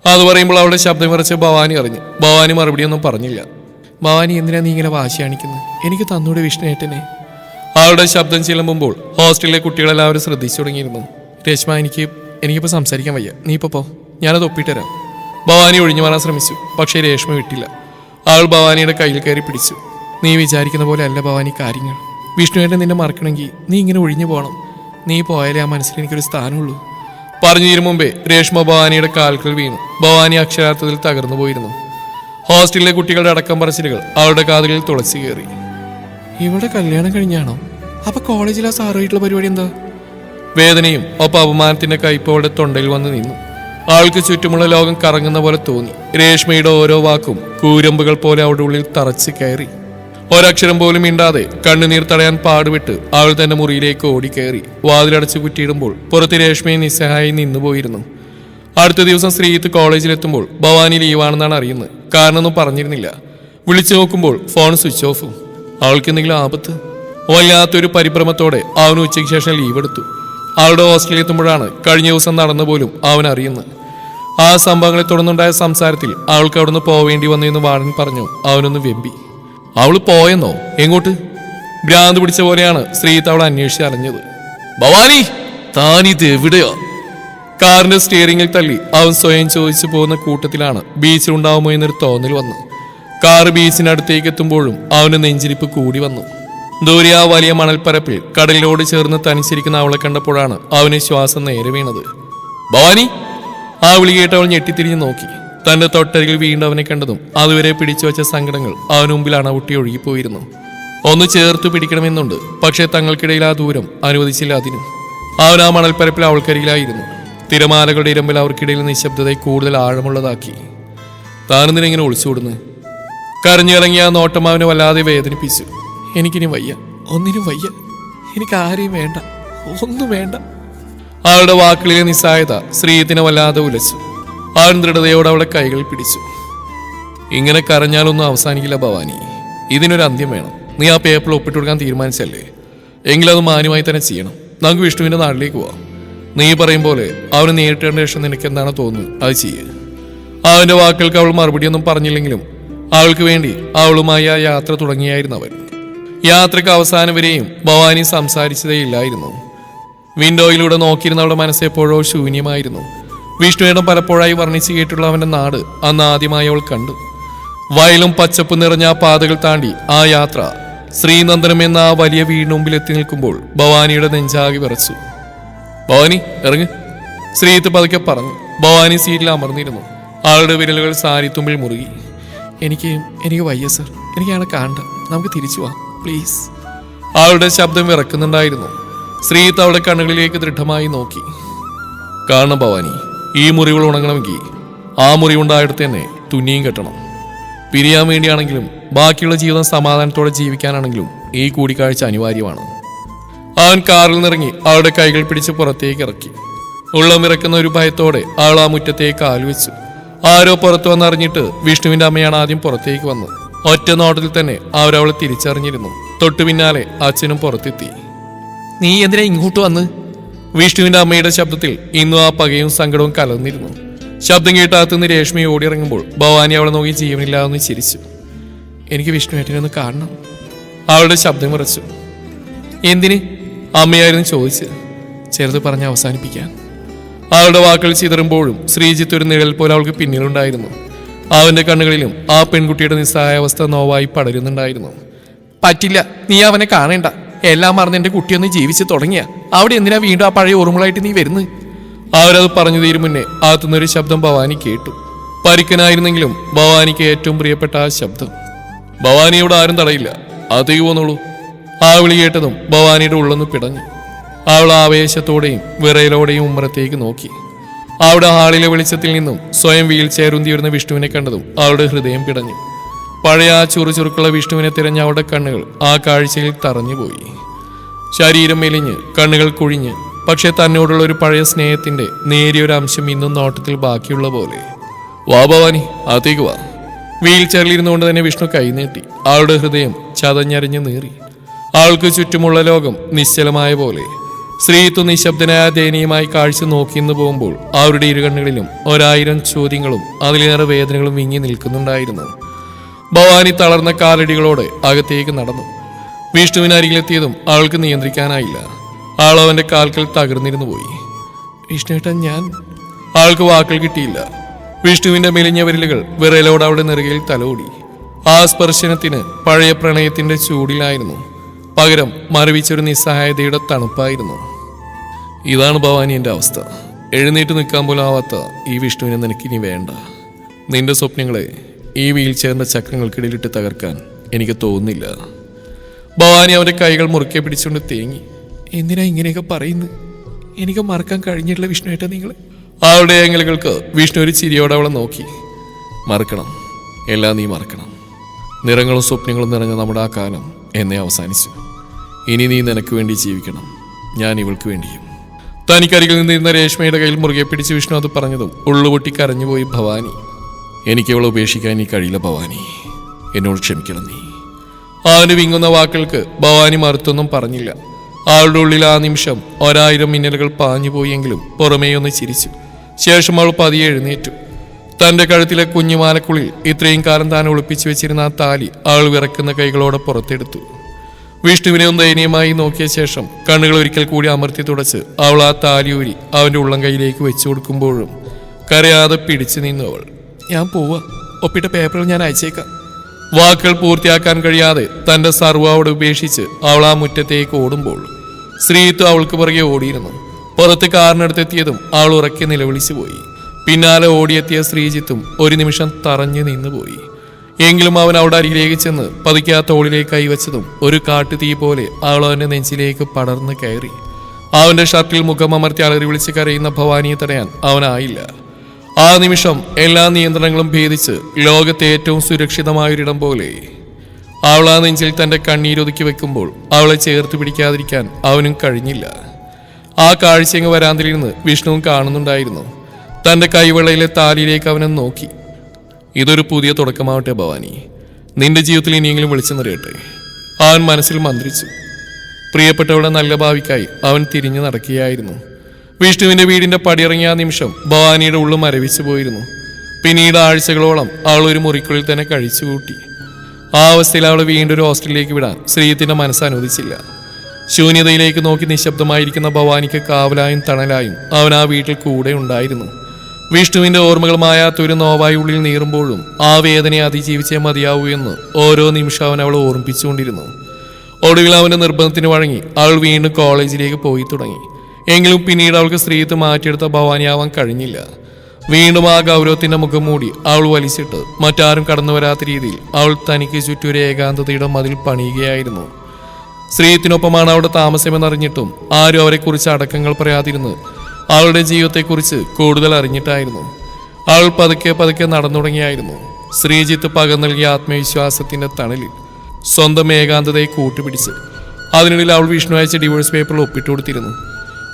അത് പറയുമ്പോൾ അവളുടെ ശബ്ദം വിറച്ച് ഭവാനി അറിഞ്ഞു. ഭവാനി മറുപടിയൊന്നും പറഞ്ഞില്ല. ഭവാനി, എന്തിനാ നീ ഇങ്ങനെ വാശി കാണിക്കുന്നത്? എനിക്ക് തന്നൂടെ വിഷ്ണുവേട്ടനെ. അവളുടെ ശബ്ദം ചിലമ്പുമ്പോൾ ഹോസ്റ്റലിലെ കുട്ടികളെല്ലാവരും ശ്രദ്ധിച്ചു തുടങ്ങിയിരുന്നു. രേഷ്മ, എനിക്കിപ്പോൾ സംസാരിക്കാൻ വയ്യ, നീ ഇപ്പോൾ പോ, ഞാനത് ഒപ്പിട്ടുതരാം. ഭവാനി ഒഴിഞ്ഞു മാറാൻ ശ്രമിച്ചു, പക്ഷേ രേഷ്മ വിട്ടില്ല. അവൾ ഭവാനിയുടെ കയ്യിൽ കയറി പിടിച്ചു. നീ വിചാരിക്കുന്ന പോലെ അല്ല ഭവാനി കാര്യങ്ങൾ. വിഷ്ണുവേട്ടൻ നിന്നെ മറക്കണമെങ്കിൽ നീ ഇങ്ങനെ ഒഴിഞ്ഞു പോകണം. നീ പോയാലേ ആ മനസ്സിൽ എനിക്കൊരു സ്ഥാനമുള്ളൂ. പറഞ്ഞു തീരും മുമ്പേ രേഷ്മ ഭവാനിയുടെ കാൽക്കൽ വീണു. ഭവാനി അക്ഷരാർത്ഥത്തിൽ തകർന്നു പോയിരുന്നു. ഹോസ്റ്റലിലെ കുട്ടികളുടെ അടക്കം പറച്ചിലുകൾ അവളുടെ കാതുകളിൽ തുളച്ചു കയറി. ഇവിടെ കല്യാണം കഴിഞ്ഞാണോ? അപ്പൊ കോളേജിൽ ആ സാറുമായിട്ടുള്ള പരിപാടി എന്താ? വേദനയും ഒപ്പം അപമാനത്തിന്റെ കയ്പ് അവളുടെ തൊണ്ടയിൽ വന്ന് നിന്നു. ആൾക്ക് ചുറ്റുമുള്ള ലോകം കറങ്ങുന്ന പോലെ തോന്നി. രേഷ്മയുടെ ഓരോ വാക്കും കൂരമ്പുകൾ പോലെ അവളുടെ ഉള്ളിൽ തറച്ച് കയറി. ഒരക്ഷരം പോലും മിണ്ടാതെ കണ്ണുനീർ തടയാൻ പാടുവിട്ട് അവൾ തന്റെ മുറിയിലേക്ക് ഓടിക്കയറി വാതിലടച്ച് കുറ്റിയിടുമ്പോൾ പുറത്ത് രേഷ്മയെ നിസ്സഹായി നിന്നുപോയിരുന്നു. അടുത്ത ദിവസം ശ്രീജിത്ത് കോളേജിലെത്തുമ്പോൾ ഭവാനി ലീവാണെന്നാണ് അറിയുന്നത്. കാരണമൊന്നും പറഞ്ഞിരുന്നില്ല. വിളിച്ചു നോക്കുമ്പോൾ ഫോൺ സ്വിച്ച് ഓഫും. അവൾക്ക് എന്തെങ്കിലും ആപത്ത്? വല്ലാത്തൊരു പരിഭ്രമത്തോടെ അവന് ഉച്ചയ്ക്ക് ശേഷം ലീവ് എടുത്തു. അവളുടെ ഹോസ്റ്റലിൽ എത്തുമ്പോഴാണ് കഴിഞ്ഞ ദിവസം നടന്ന പോലും അവൻ അറിയുന്നത്. ആ സംഭവങ്ങളെ തുടർന്നുണ്ടായ സംസാരത്തിൽ അവൾക്ക് അവിടുന്ന് പോവേണ്ടി വന്നു എന്ന് വാർഡൻ പറഞ്ഞു. അവനൊന്ന് വെമ്പി. അവള് പോയെന്നോ? എങ്ങോട്ട്? ഭ്രാന്ത് പിടിച്ച പോലെയാണ് ശ്രീജിത്ത് അവളെ അന്വേഷിച്ച് അറിഞ്ഞത്. ഭവാനി, താനിത് എവിടെയാ? കാറിന്റെ സ്റ്റിയറിംഗിൽ തള്ളി അവൻ സ്വയം ചോദിച്ചു പോകുന്ന കൂട്ടത്തിലാണ് ബീച്ചിലുണ്ടാവുമോ എന്നൊരു തോന്നൽ വന്നു. കാർ ബീച്ചിനടുത്തേക്ക് എത്തുമ്പോഴും അവന് നെഞ്ചിരിപ്പ് കൂടി വന്നു. ദൂരെ ആ വലിയ മണൽപ്പരപ്പിൽ കടലിലോട് ചേർന്ന് തനിച്ചിരിക്കുന്ന അവളെ കണ്ടപ്പോഴാണ് അവന് ശ്വാസം നേരെ വീണത്. ഭവാനി! ആ വിളി കേട്ട് അവൾ ഞെട്ടിത്തിരിഞ്ഞ് നോക്കി. തന്റെ തൊട്ടരികിൽ വീണ്ടും അവനെ കണ്ടതും അതുവരെ പിടിച്ചു വെച്ച സങ്കടങ്ങൾ അവന് മുമ്പിലാണ് ഒട്ടി ഒഴുകിപ്പോയിരുന്നു. ഒന്ന് ചേർത്ത് പിടിക്കണമെന്നുണ്ട്, പക്ഷേ തങ്ങൾക്കിടയിൽ ആ ദൂരം അനുവദിച്ചില്ല അതിനും. അവൻ ആ മണൽപ്പരപ്പിൽ അവൾക്കരികിലായിരുന്നു. തിരമാലകളുടെ ഇരമ്പിൽ അവർക്കിടയിൽ നിശബ്ദതയെ കൂടുതൽ ആഴമുള്ളതാക്കി. താനെന്തിനെങ്ങനെ ഒളിച്ചോടുന്നു? കരഞ്ഞിറങ്ങിയ ആ നോട്ടം അവനെ വല്ലാതെ വേദനിപ്പിച്ചു. എനിക്കിനി വയ്യ, ഒന്നിനും വയ്യ, എനിക്ക് ആരെയും വേണ്ട, ഒന്നും വേണ്ട. അവളുടെ വാക്കുകളിലെ നിസ്സായത ശ്രീജിത്തിനെ വല്ലാതെ ഉലച്ചു. അവൻ ദൃഢതയോടെ അവളുടെ കൈകൾ പിടിച്ചു. ഇങ്ങനെ കരഞ്ഞാലൊന്നും അവസാനിക്കില്ല ഭവാനി, ഇതിനൊരു അന്ത്യം വേണം. നീ ആ പേപ്പറിൽ ഒപ്പിട്ട് കൊടുക്കാൻ തീരുമാനിച്ചല്ലേ, എങ്കിലും അത് മാന്യമായി തന്നെ ചെയ്യണം. നമുക്ക് വിഷ്ണുവിന്റെ നാട്ടിലേക്ക് പോവാം. നീ പറയും പോലെ അവന് നേരിട്ട് കണ്ട ശേഷം നിനക്ക് എന്താണ് തോന്നുന്നത് അത് ചെയ്യേ. അവന്റെ വാക്കുകൾക്ക് അവൾ മറുപടിയൊന്നും പറഞ്ഞില്ലെങ്കിലും അവൾക്ക് വേണ്ടി അവളുമായി ആ യാത്ര തുടങ്ങിയായിരുന്നു അവൻ. യാത്രക്ക് അവസാനം വരെയും ഭവാനി സംസാരിച്ചതേ ഇല്ലായിരുന്നു. വിൻഡോയിലൂടെ നോക്കിയിരുന്ന അവളുടെ മനസ്സ് എപ്പോഴോ ശൂന്യമായിരുന്നു. വിഷ്ണുവേട്ടൻ പലപ്പോഴായി വർണ്ണിച്ചു കേട്ടുള്ള അവന്റെ നാട് അന്ന് ആദ്യമായി അവൾ കണ്ടു. വയലും പച്ചപ്പ് നിറഞ്ഞ ആ പാതകൾ താണ്ടി ആ യാത്ര ശ്രീനന്ദനം എന്ന ആ വലിയ വീടിന് മുമ്പിൽ എത്തി നിൽക്കുമ്പോൾ ഭവാനിയുടെ നെഞ്ചാകി വിറച്ചു. ഭവാനി, ഇറങ്ങ്, ശ്രീജിത്ത് പതുക്കെ പറഞ്ഞു. ഭവാനി സീറ്റിൽ അമർന്നിരുന്നു. ആളുടെ വിരലുകൾ സാരിത്തുമ്പിൽ മുറുകി. എനിക്ക് വയ്യ സർ, എനിക്ക് അയാളെ കാണണ്ട, നമുക്ക് തിരിച്ചു പോവാം പ്ലീസ്. അവളുടെ ശബ്ദം വിറക്കുന്നുണ്ടായിരുന്നു. ശ്രീജിത്ത് അവളുടെ കണ്ണുകളിലേക്ക് ദൃഢമായി നോക്കി. കാണണം ഭവാനി, ഈ മുറിവുകൾ ഉണങ്ങണമെങ്കിൽ ആ മുറിവുണ്ടായിടത്ത് തന്നെ തുന്നിയും കെട്ടണം. പിരിയാൻ വേണ്ടിയാണെങ്കിലും ബാക്കിയുള്ള ജീവിതം സമാധാനത്തോടെ ജീവിക്കാനാണെങ്കിലും ഈ കൂടിക്കാഴ്ച അനിവാര്യമാണ്. അവൻ കാറിൽ നിന്നിറങ്ങി അവളുടെ കൈകൾ പിടിച്ച് പുറത്തേക്ക് ഇറക്കി. ഉള്ളമിറക്കുന്ന ഒരു ഭയത്തോടെ അവൾ ആ മുറ്റത്തേക്ക് കാലുവെച്ചു. ആരോ പുറത്തു വന്നറിഞ്ഞിട്ട് വിഷ്ണുവിന്റെ അമ്മയാണ് ആദ്യം പുറത്തേക്ക് വന്നത്. ഒറ്റ നോട്ടത്തിൽ തന്നെ അവരവളെ തിരിച്ചറിഞ്ഞിരുന്നു. തൊട്ടു പിന്നാലെ അച്ഛനും പുറത്തെത്തി. നീ എന്തിനാ ഇങ്ങോട്ട് വന്ന്? വിഷ്ണുവിന്റെ അമ്മയുടെ ശബ്ദത്തിൽ ഇന്നും ആ പകയും സങ്കടവും കലർന്നിരുന്നു. ശബ്ദം കേട്ടാത്തുനിന്ന് രേഷ്മയെ ഓടിയിറങ്ങുമ്പോൾ ഭവാനി അവളെ നോക്കി ജീവനില്ലാതെന്ന് ചിരിച്ചു. എനിക്ക് വിഷ്ണുവേട്ടനൊന്ന് കാണണം. അവളുടെ ശബ്ദം വിറച്ചു. എന്തിന്? അമ്മയായിരുന്നു ചോദിച്ചത്. ചെറുത് പറഞ്ഞ് അവസാനിപ്പിക്കാൻ. അവളുടെ വാക്കുകൾ ചിതറുമ്പോഴും ശ്രീജിത്ത് ഒരു നിഴൽ പോലെ അവൾക്ക് പിന്നിലുണ്ടായിരുന്നു. അവന്റെ കണ്ണുകളിലും ആ പെൺകുട്ടിയുടെ നിസ്സഹായാവസ്ഥ നോവായി പടരുന്നുണ്ടായിരുന്നു. പറ്റില്ല, നീ അവനെ കാണേണ്ട. എല്ലാം മറന്ന് എന്റെ കുട്ടിയൊന്ന് ജീവിച്ച് തുടങ്ങിയ അവിടെ എന്തിനാ വീണ്ടും ആ പഴയ ഓർമ്മകളായിട്ട് നീ വരുന്നത്? അവരത് പറഞ്ഞു തീരും മുന്നേ അകത്തുനിന്നൊരു ശബ്ദം ഭവാനി കേട്ടു. പരിക്കനായിരുന്നെങ്കിലും ഭവാനിക്ക് ഏറ്റവും പ്രിയപ്പെട്ട ആ ശബ്ദം. ഭവാനിയോട് ആരും തടയില്ല, അതേക്ക് പോന്നോളൂ. ആ വിളി കേട്ടതും ഭവാനിയുടെ ഉള്ളൊന്ന് പിടഞ്ഞു. അവൾ ആവേശത്തോടെയും വിറയലോടെയും ഉമ്മറത്തേക്ക് നോക്കി. അവിടെ ഹാളിലെ വെളിച്ചത്തിൽ നിന്നും സ്വയം വീൽ ചെയറുന്തി വരുന്ന വിഷ്ണുവിനെ കണ്ടതും അവളുടെ ഹൃദയം പിടഞ്ഞു. പഴയ ആ ചുറുചുറുക്കുള്ള വിഷ്ണുവിനെ തിരഞ്ഞ അവളുടെ കണ്ണുകൾ ആ കാഴ്ചയിൽ തറഞ്ഞുപോയി. ശരീരം മെലിഞ്ഞ് കണ്ണുകൾ കുഴിഞ്ഞ്, പക്ഷെ തന്നോടുള്ള ഒരു പഴയ സ്നേഹത്തിന്റെ നേരിയൊരു അംശം ഇന്നും നോട്ടത്തിൽ ബാക്കിയുള്ള പോലെ. വാ ഭവാനി, അതേക്ക് വാ. വീൽ ചെയറിലിരുന്നുകൊണ്ട് തന്നെ വിഷ്ണു കൈനീട്ടി. അവളുടെ ഹൃദയം ചതഞ്ഞരിഞ്ഞ് നീറി. അവൾക്ക് ചുറ്റുമുള്ള ലോകം നിശ്ചലമായ പോലെ. ശ്രീത്തു നിശബ്ദനായ ദയനീയമായി കാഴ്ച നോക്കിയെന്ന് പോകുമ്പോൾ അവരുടെ ഇരുകണ്ണുകളിലും 1000 ചോദ്യങ്ങളും അതിലേറെ വേദനകളും വിങ്ങി നിൽക്കുന്നുണ്ടായിരുന്നു. ഭവാനി തളർന്ന കാലടികളോടെ അകത്തേക്ക് നടന്നു. വിഷ്ണുവിന് അരികിലെത്തിയതും അവൾക്ക് നിയന്ത്രിക്കാനായില്ല. ആൾ അവന്റെ കാൽക്കൽ തകർന്നിരുന്നു പോയി. വിഷ്ണുവേട്ടൻ, ഞാൻ... ആൾക്ക് വാക്കുകൾ കിട്ടിയില്ല. വിഷ്ണുവിന്റെ മെലിഞ്ഞ വിരലുകൾ വിറയലോടെ അവളുടെ നെറുകയിൽ തലോടി. ആ സ്പർശനത്തിന് പഴയ പ്രണയത്തിന്റെ ചൂടിലായിരുന്നു പകരം മരവിച്ചൊരു നിസ്സഹായതയുടെ തണുപ്പായിരുന്നു. ഇതാണ് ഭവാനി എൻ്റെ അവസ്ഥ. എഴുന്നേറ്റ് നിൽക്കാൻ പോലും ആവാത്ത ഈ വിഷ്ണുവിനെ നിനക്കിനി വേണ്ട. നിന്റെ സ്വപ്നങ്ങളെ ഈ വീൽ ചെയറിന്റെ ചക്രങ്ങൾക്കിടയിലിട്ട് തകർക്കാൻ എനിക്ക് തോന്നുന്നില്ല. ഭവാനി അവന്റെ കൈകൾ മുറുക്കെ പിടിച്ചുകൊണ്ട് തേങ്ങി. എന്തിനാ ഇങ്ങനെയൊക്കെ പറയുന്നത്? എനിക്ക് മറക്കാൻ കഴിഞ്ഞിട്ടില്ല വിഷ്ണുവേട്ട നിങ്ങളെ. അവളുടെ ഏങ്ങലുകൾക്ക് വിഷ്ണു ഒരു ചിരിയോടെ അവളെ നോക്കി. മറക്കണം, എല്ലാം നീ മറക്കണം. നിറങ്ങളും സ്വപ്നങ്ങളും നിറഞ്ഞ നമ്മുടെ ആ കാലം എന്നെ അവസാനിച്ചു. ഇനി നീ നിനക്ക് വേണ്ടി ജീവിക്കണം, ഞാൻ ഇവൾക്ക് വേണ്ടിയും. തനിക്കരികിൽ നിന്നിരുന്ന രേഷ്മയുടെ കയ്യിൽ മുറുകെ പിടിച്ച് വിഷ്ണു അത് പറഞ്ഞതും ഉള്ളുപൊട്ടി കരഞ്ഞുപോയി ഭവാനി. എനിക്കവളെ ഉപേക്ഷിക്കാൻ നീ കഴിയില്ല ഭവാനി, എന്നോട് ക്ഷമിക്കണം നീ. അവന് വിങ്ങുന്ന വാക്കുകൾക്ക് ഭവാനി മറുത്തൊന്നും പറഞ്ഞില്ല. അവളുടെ ഉള്ളിൽ ആ നിമിഷം 1000 മിന്നലുകൾ പാഞ്ഞുപോയെങ്കിലും പുറമേ ഒന്ന് ചിരിച്ചു. ശേഷം അവൾ പതിയെ എഴുന്നേറ്റു. തന്റെ കഴുത്തിലെ കുഞ്ഞുമാലക്കുള്ളിൽ ഇത്രയും കാലം താൻ ഒളിപ്പിച്ചു വെച്ചിരുന്ന ആ താലി അവൾ വിറക്കുന്ന കൈകളോടെ പുറത്തെടുത്തു. വിഷ്ണുവിനെ ഒന്ന് ദയനീയമായി നോക്കിയ ശേഷം കണ്ണുകൾ ഒരിക്കൽ കൂടി അമർത്തി തുടച്ച് അവൾ ആ താലി ഊരി അവന്റെ ഉള്ളം കൈയിലേക്ക് വെച്ചു കൊടുക്കുമ്പോഴും കരയാതെ പിടിച്ചു നിന്നു അവൾ. ഞാൻ പോവാ, ഒപ്പിട്ട പേപ്പറുകൾ ഞാൻ അയച്ചേക്കാം. വാക്കുകൾ പൂർത്തിയാക്കാൻ കഴിയാതെ തന്റെ സർവ്വ അവിടെ ഉപേക്ഷിച്ച് അവൾ ആ മുറ്റത്തേക്ക് ഓടുമ്പോൾ ശ്രീത്തു അവൾക്ക് പുറകെ ഓടിയിരുന്നു. പുറത്ത് കാറിനടുത്തെത്തിയതും അവൾ ഉറക്കെ നിലവിളിച്ചു പോയി. പിന്നാലെ ഓടിയെത്തിയ ശ്രീജിത്തും ഒരു നിമിഷം തറഞ്ഞു നിന്നുപോയി. എങ്കിലും അവൻ അവിടെ അരികിലേക്ക് ചെന്ന് പതുക്കെ ആ തോളിലേക്ക് കൈവച്ചതും ഒരു കാട്ടുതീ പോലെ അവൾ അവന്റെ നെഞ്ചിലേക്ക് പടർന്ന് കയറി. അവന്റെ ഷർട്ടിൽ മുഖം അമർത്തി അലറി വിളിച്ച് കരയുന്ന ഭവാനിയെ തടയാൻ അവനായില്ല. ആ നിമിഷം എല്ലാ നിയന്ത്രണങ്ങളും ഭേദിച്ച് ലോകത്തെ ഏറ്റവും സുരക്ഷിതമായൊരിടം പോലെ അവൾ ആ നെഞ്ചിൽ തന്റെ കണ്ണീരൊതുക്കി വെക്കുമ്പോൾ അവളെ ചേർത്ത് പിടിക്കാതിരിക്കാൻ അവനും കഴിഞ്ഞില്ല. ആ കാഴ്ചയങ്ങ് വരാന്തിലിരുന്ന് വിഷ്ണുവും കാണുന്നുണ്ടായിരുന്നു. തന്റെ കൈവെള്ളയിലെ താലിയിലേക്ക് അവനെ നോക്കി. ഇതൊരു പുതിയ തുടക്കമാവട്ടെ ഭവാനി, നിന്റെ ജീവിതത്തിൽ ഇനിയെങ്കിലും വിളിച്ചു നിറയട്ടെ. അവൻ മനസ്സിൽ മന്ത്രിച്ചു. പ്രിയപ്പെട്ടവളുടെ നല്ല ഭാവിക്കായി അവൻ തിരിഞ്ഞു നടക്കുകയായിരുന്നു. വിഷ്ണുവിന്റെ വീടിന്റെ പടിയിറങ്ങിയ ആ നിമിഷം ഭവാനിയുടെ ഉള്ളു മരവിച്ചു പോയിരുന്നു. പിന്നീട് ആഴ്ചകളോളം അവൾ ഒരു മുറിക്കുള്ളിൽ തന്നെ കഴിച്ചുകൂട്ടി. ആ അവസ്ഥയിൽ അവളെ വീണ്ടും ഒരു ഹോസ്റ്റലിലേക്ക് വിടാൻ ശ്രീജിത്തിന്റെ മനസ്സ് അനുവദിച്ചില്ല. ശൂന്യതയിലേക്ക് നോക്കി നിശബ്ദമായിരിക്കുന്ന ഭവാനിക്ക് കാവലായും തണലായും അവൻ ആ വീട്ടിൽ കൂടെ ഉണ്ടായിരുന്നു. വിഷ്ണുവിന്റെ ഓർമ്മകൾ മായാത്തൊരു നോവായി ഉള്ളിൽ നീറുമ്പോഴും ആ വേദനയെ അതിജീവിച്ചേ മതിയാവൂ എന്ന് ഓരോ നിമിഷം അവൻ അവളെ ഓർമ്മിപ്പിച്ചുകൊണ്ടിരുന്നു. ഒടുവിൽ അവന്റെ നിർബന്ധത്തിന് വഴങ്ങി അവൾ വീണ്ടും കോളേജിലേക്ക് പോയി തുടങ്ങി. എങ്കിലും പിന്നീട് അവൾക്ക് സ്ത്രീത്വ മാറ്റിയെടുത്ത ഭവാനിയാവാൻ കഴിഞ്ഞില്ല. വീണ്ടും ആ ഗൗരവത്തിന്റെ മുഖം മൂടി അവൾ വലിച്ചിട്ട് മറ്റാരും കടന്നു വരാത്ത രീതിയിൽ അവൾ തനിക്ക് ചുറ്റൊരു ഏകാന്തതയുടെ മതിൽ പണിയുകയായിരുന്നു. സ്ത്രീത്തിനൊപ്പമാണ് അവിടെ താമസമെന്നറിഞ്ഞിട്ടും ആരും അവരെക്കുറിച്ച് അടക്കങ്ങൾ പറയാതിരുന്ന് അവളുടെ ജീവിതത്തെക്കുറിച്ച് കൂടുതൽ അറിഞ്ഞിട്ടായിരുന്നു. അവൾ പതുക്കെ പതുക്കെ നടന്നു തുടങ്ങിയായിരുന്നു. ശ്രീജിത്ത് പകർ നൽകിയ ആത്മവിശ്വാസത്തിന്റെ തണലിൽ സ്വന്തം ഏകാന്തതയെ കൂട്ടുപിടിച്ച് അതിനുള്ളിൽ അവൾ വിഷ്ണു അയച്ച ഡിവോഴ്സ് പേപ്പറിൽ ഒപ്പിട്ട് കൊടുത്തിരുന്നു.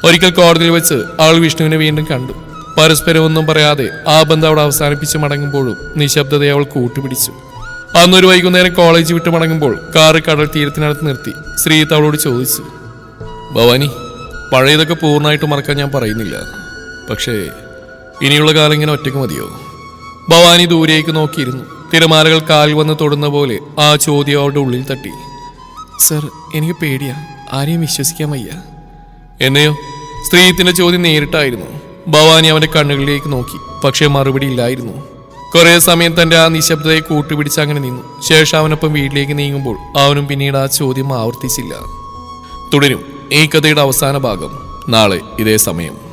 ഒരിക്കൽ കോടതിയിൽ വെച്ച് അവൾ വിഷ്ണുവിനെ വീണ്ടും കണ്ടു. പരസ്പരം ഒന്നും പറയാതെ ആ ബന്ധം അവിടെ അവസാനിപ്പിച്ച് മടങ്ങുമ്പോഴും നിശബ്ദതയെ അവൾ കൂട്ടുപിടിച്ചു. അന്നൊരു വൈകുന്നേരം കോളേജ് വിട്ട് മടങ്ങുമ്പോൾ കാറ് കടൽ തീരത്തിനടുത്ത് നിർത്തി ശ്രീജിത്ത് അവളോട് ചോദിച്ചു, ഭവാനി, പഴയതൊക്കെ പൂർണ്ണമായിട്ട് മറക്കാൻ ഞാൻ പറയുന്നില്ല, പക്ഷേ ഇനിയുള്ള കാലം ഇങ്ങനെ ഒറ്റയ്ക്ക് മതിയോ? ഭവാനി ദൂരേക്ക് നോക്കിയിരുന്നു. തിരമാലകൾ കാൽ വന്ന് തൊടുന്ന പോലെ ആ ചോദ്യം അവളുടെ ഉള്ളിൽ തട്ടി. സർ, എനിക്ക് പേടിയാ, ആരെയും വിശ്വസിക്കാൻ വയ്യ. എന്നെയോ? സ്ത്രീത്തിന്റെ ചോദ്യം നേരിട്ടായിരുന്നു. ഭവാനി അവന്റെ കണ്ണുകളിലേക്ക് നോക്കി. പക്ഷേ മറുപടി ഇല്ലായിരുന്നു. കുറെ സമയം തന്റെ ആ നിശബ്ദതയെ കൂട്ടുപിടിച്ച് അങ്ങനെ നിന്നു. ശേഷം അവനൊപ്പം വീട്ടിലേക്ക് നീങ്ങുമ്പോൾ അവനും പിന്നീട് ആ ചോദ്യം ആവർത്തിച്ചില്ല. തുടരും ഈ കഥയുടെ അവസാന ഭാഗം നാളെ ഇതേ സമയം.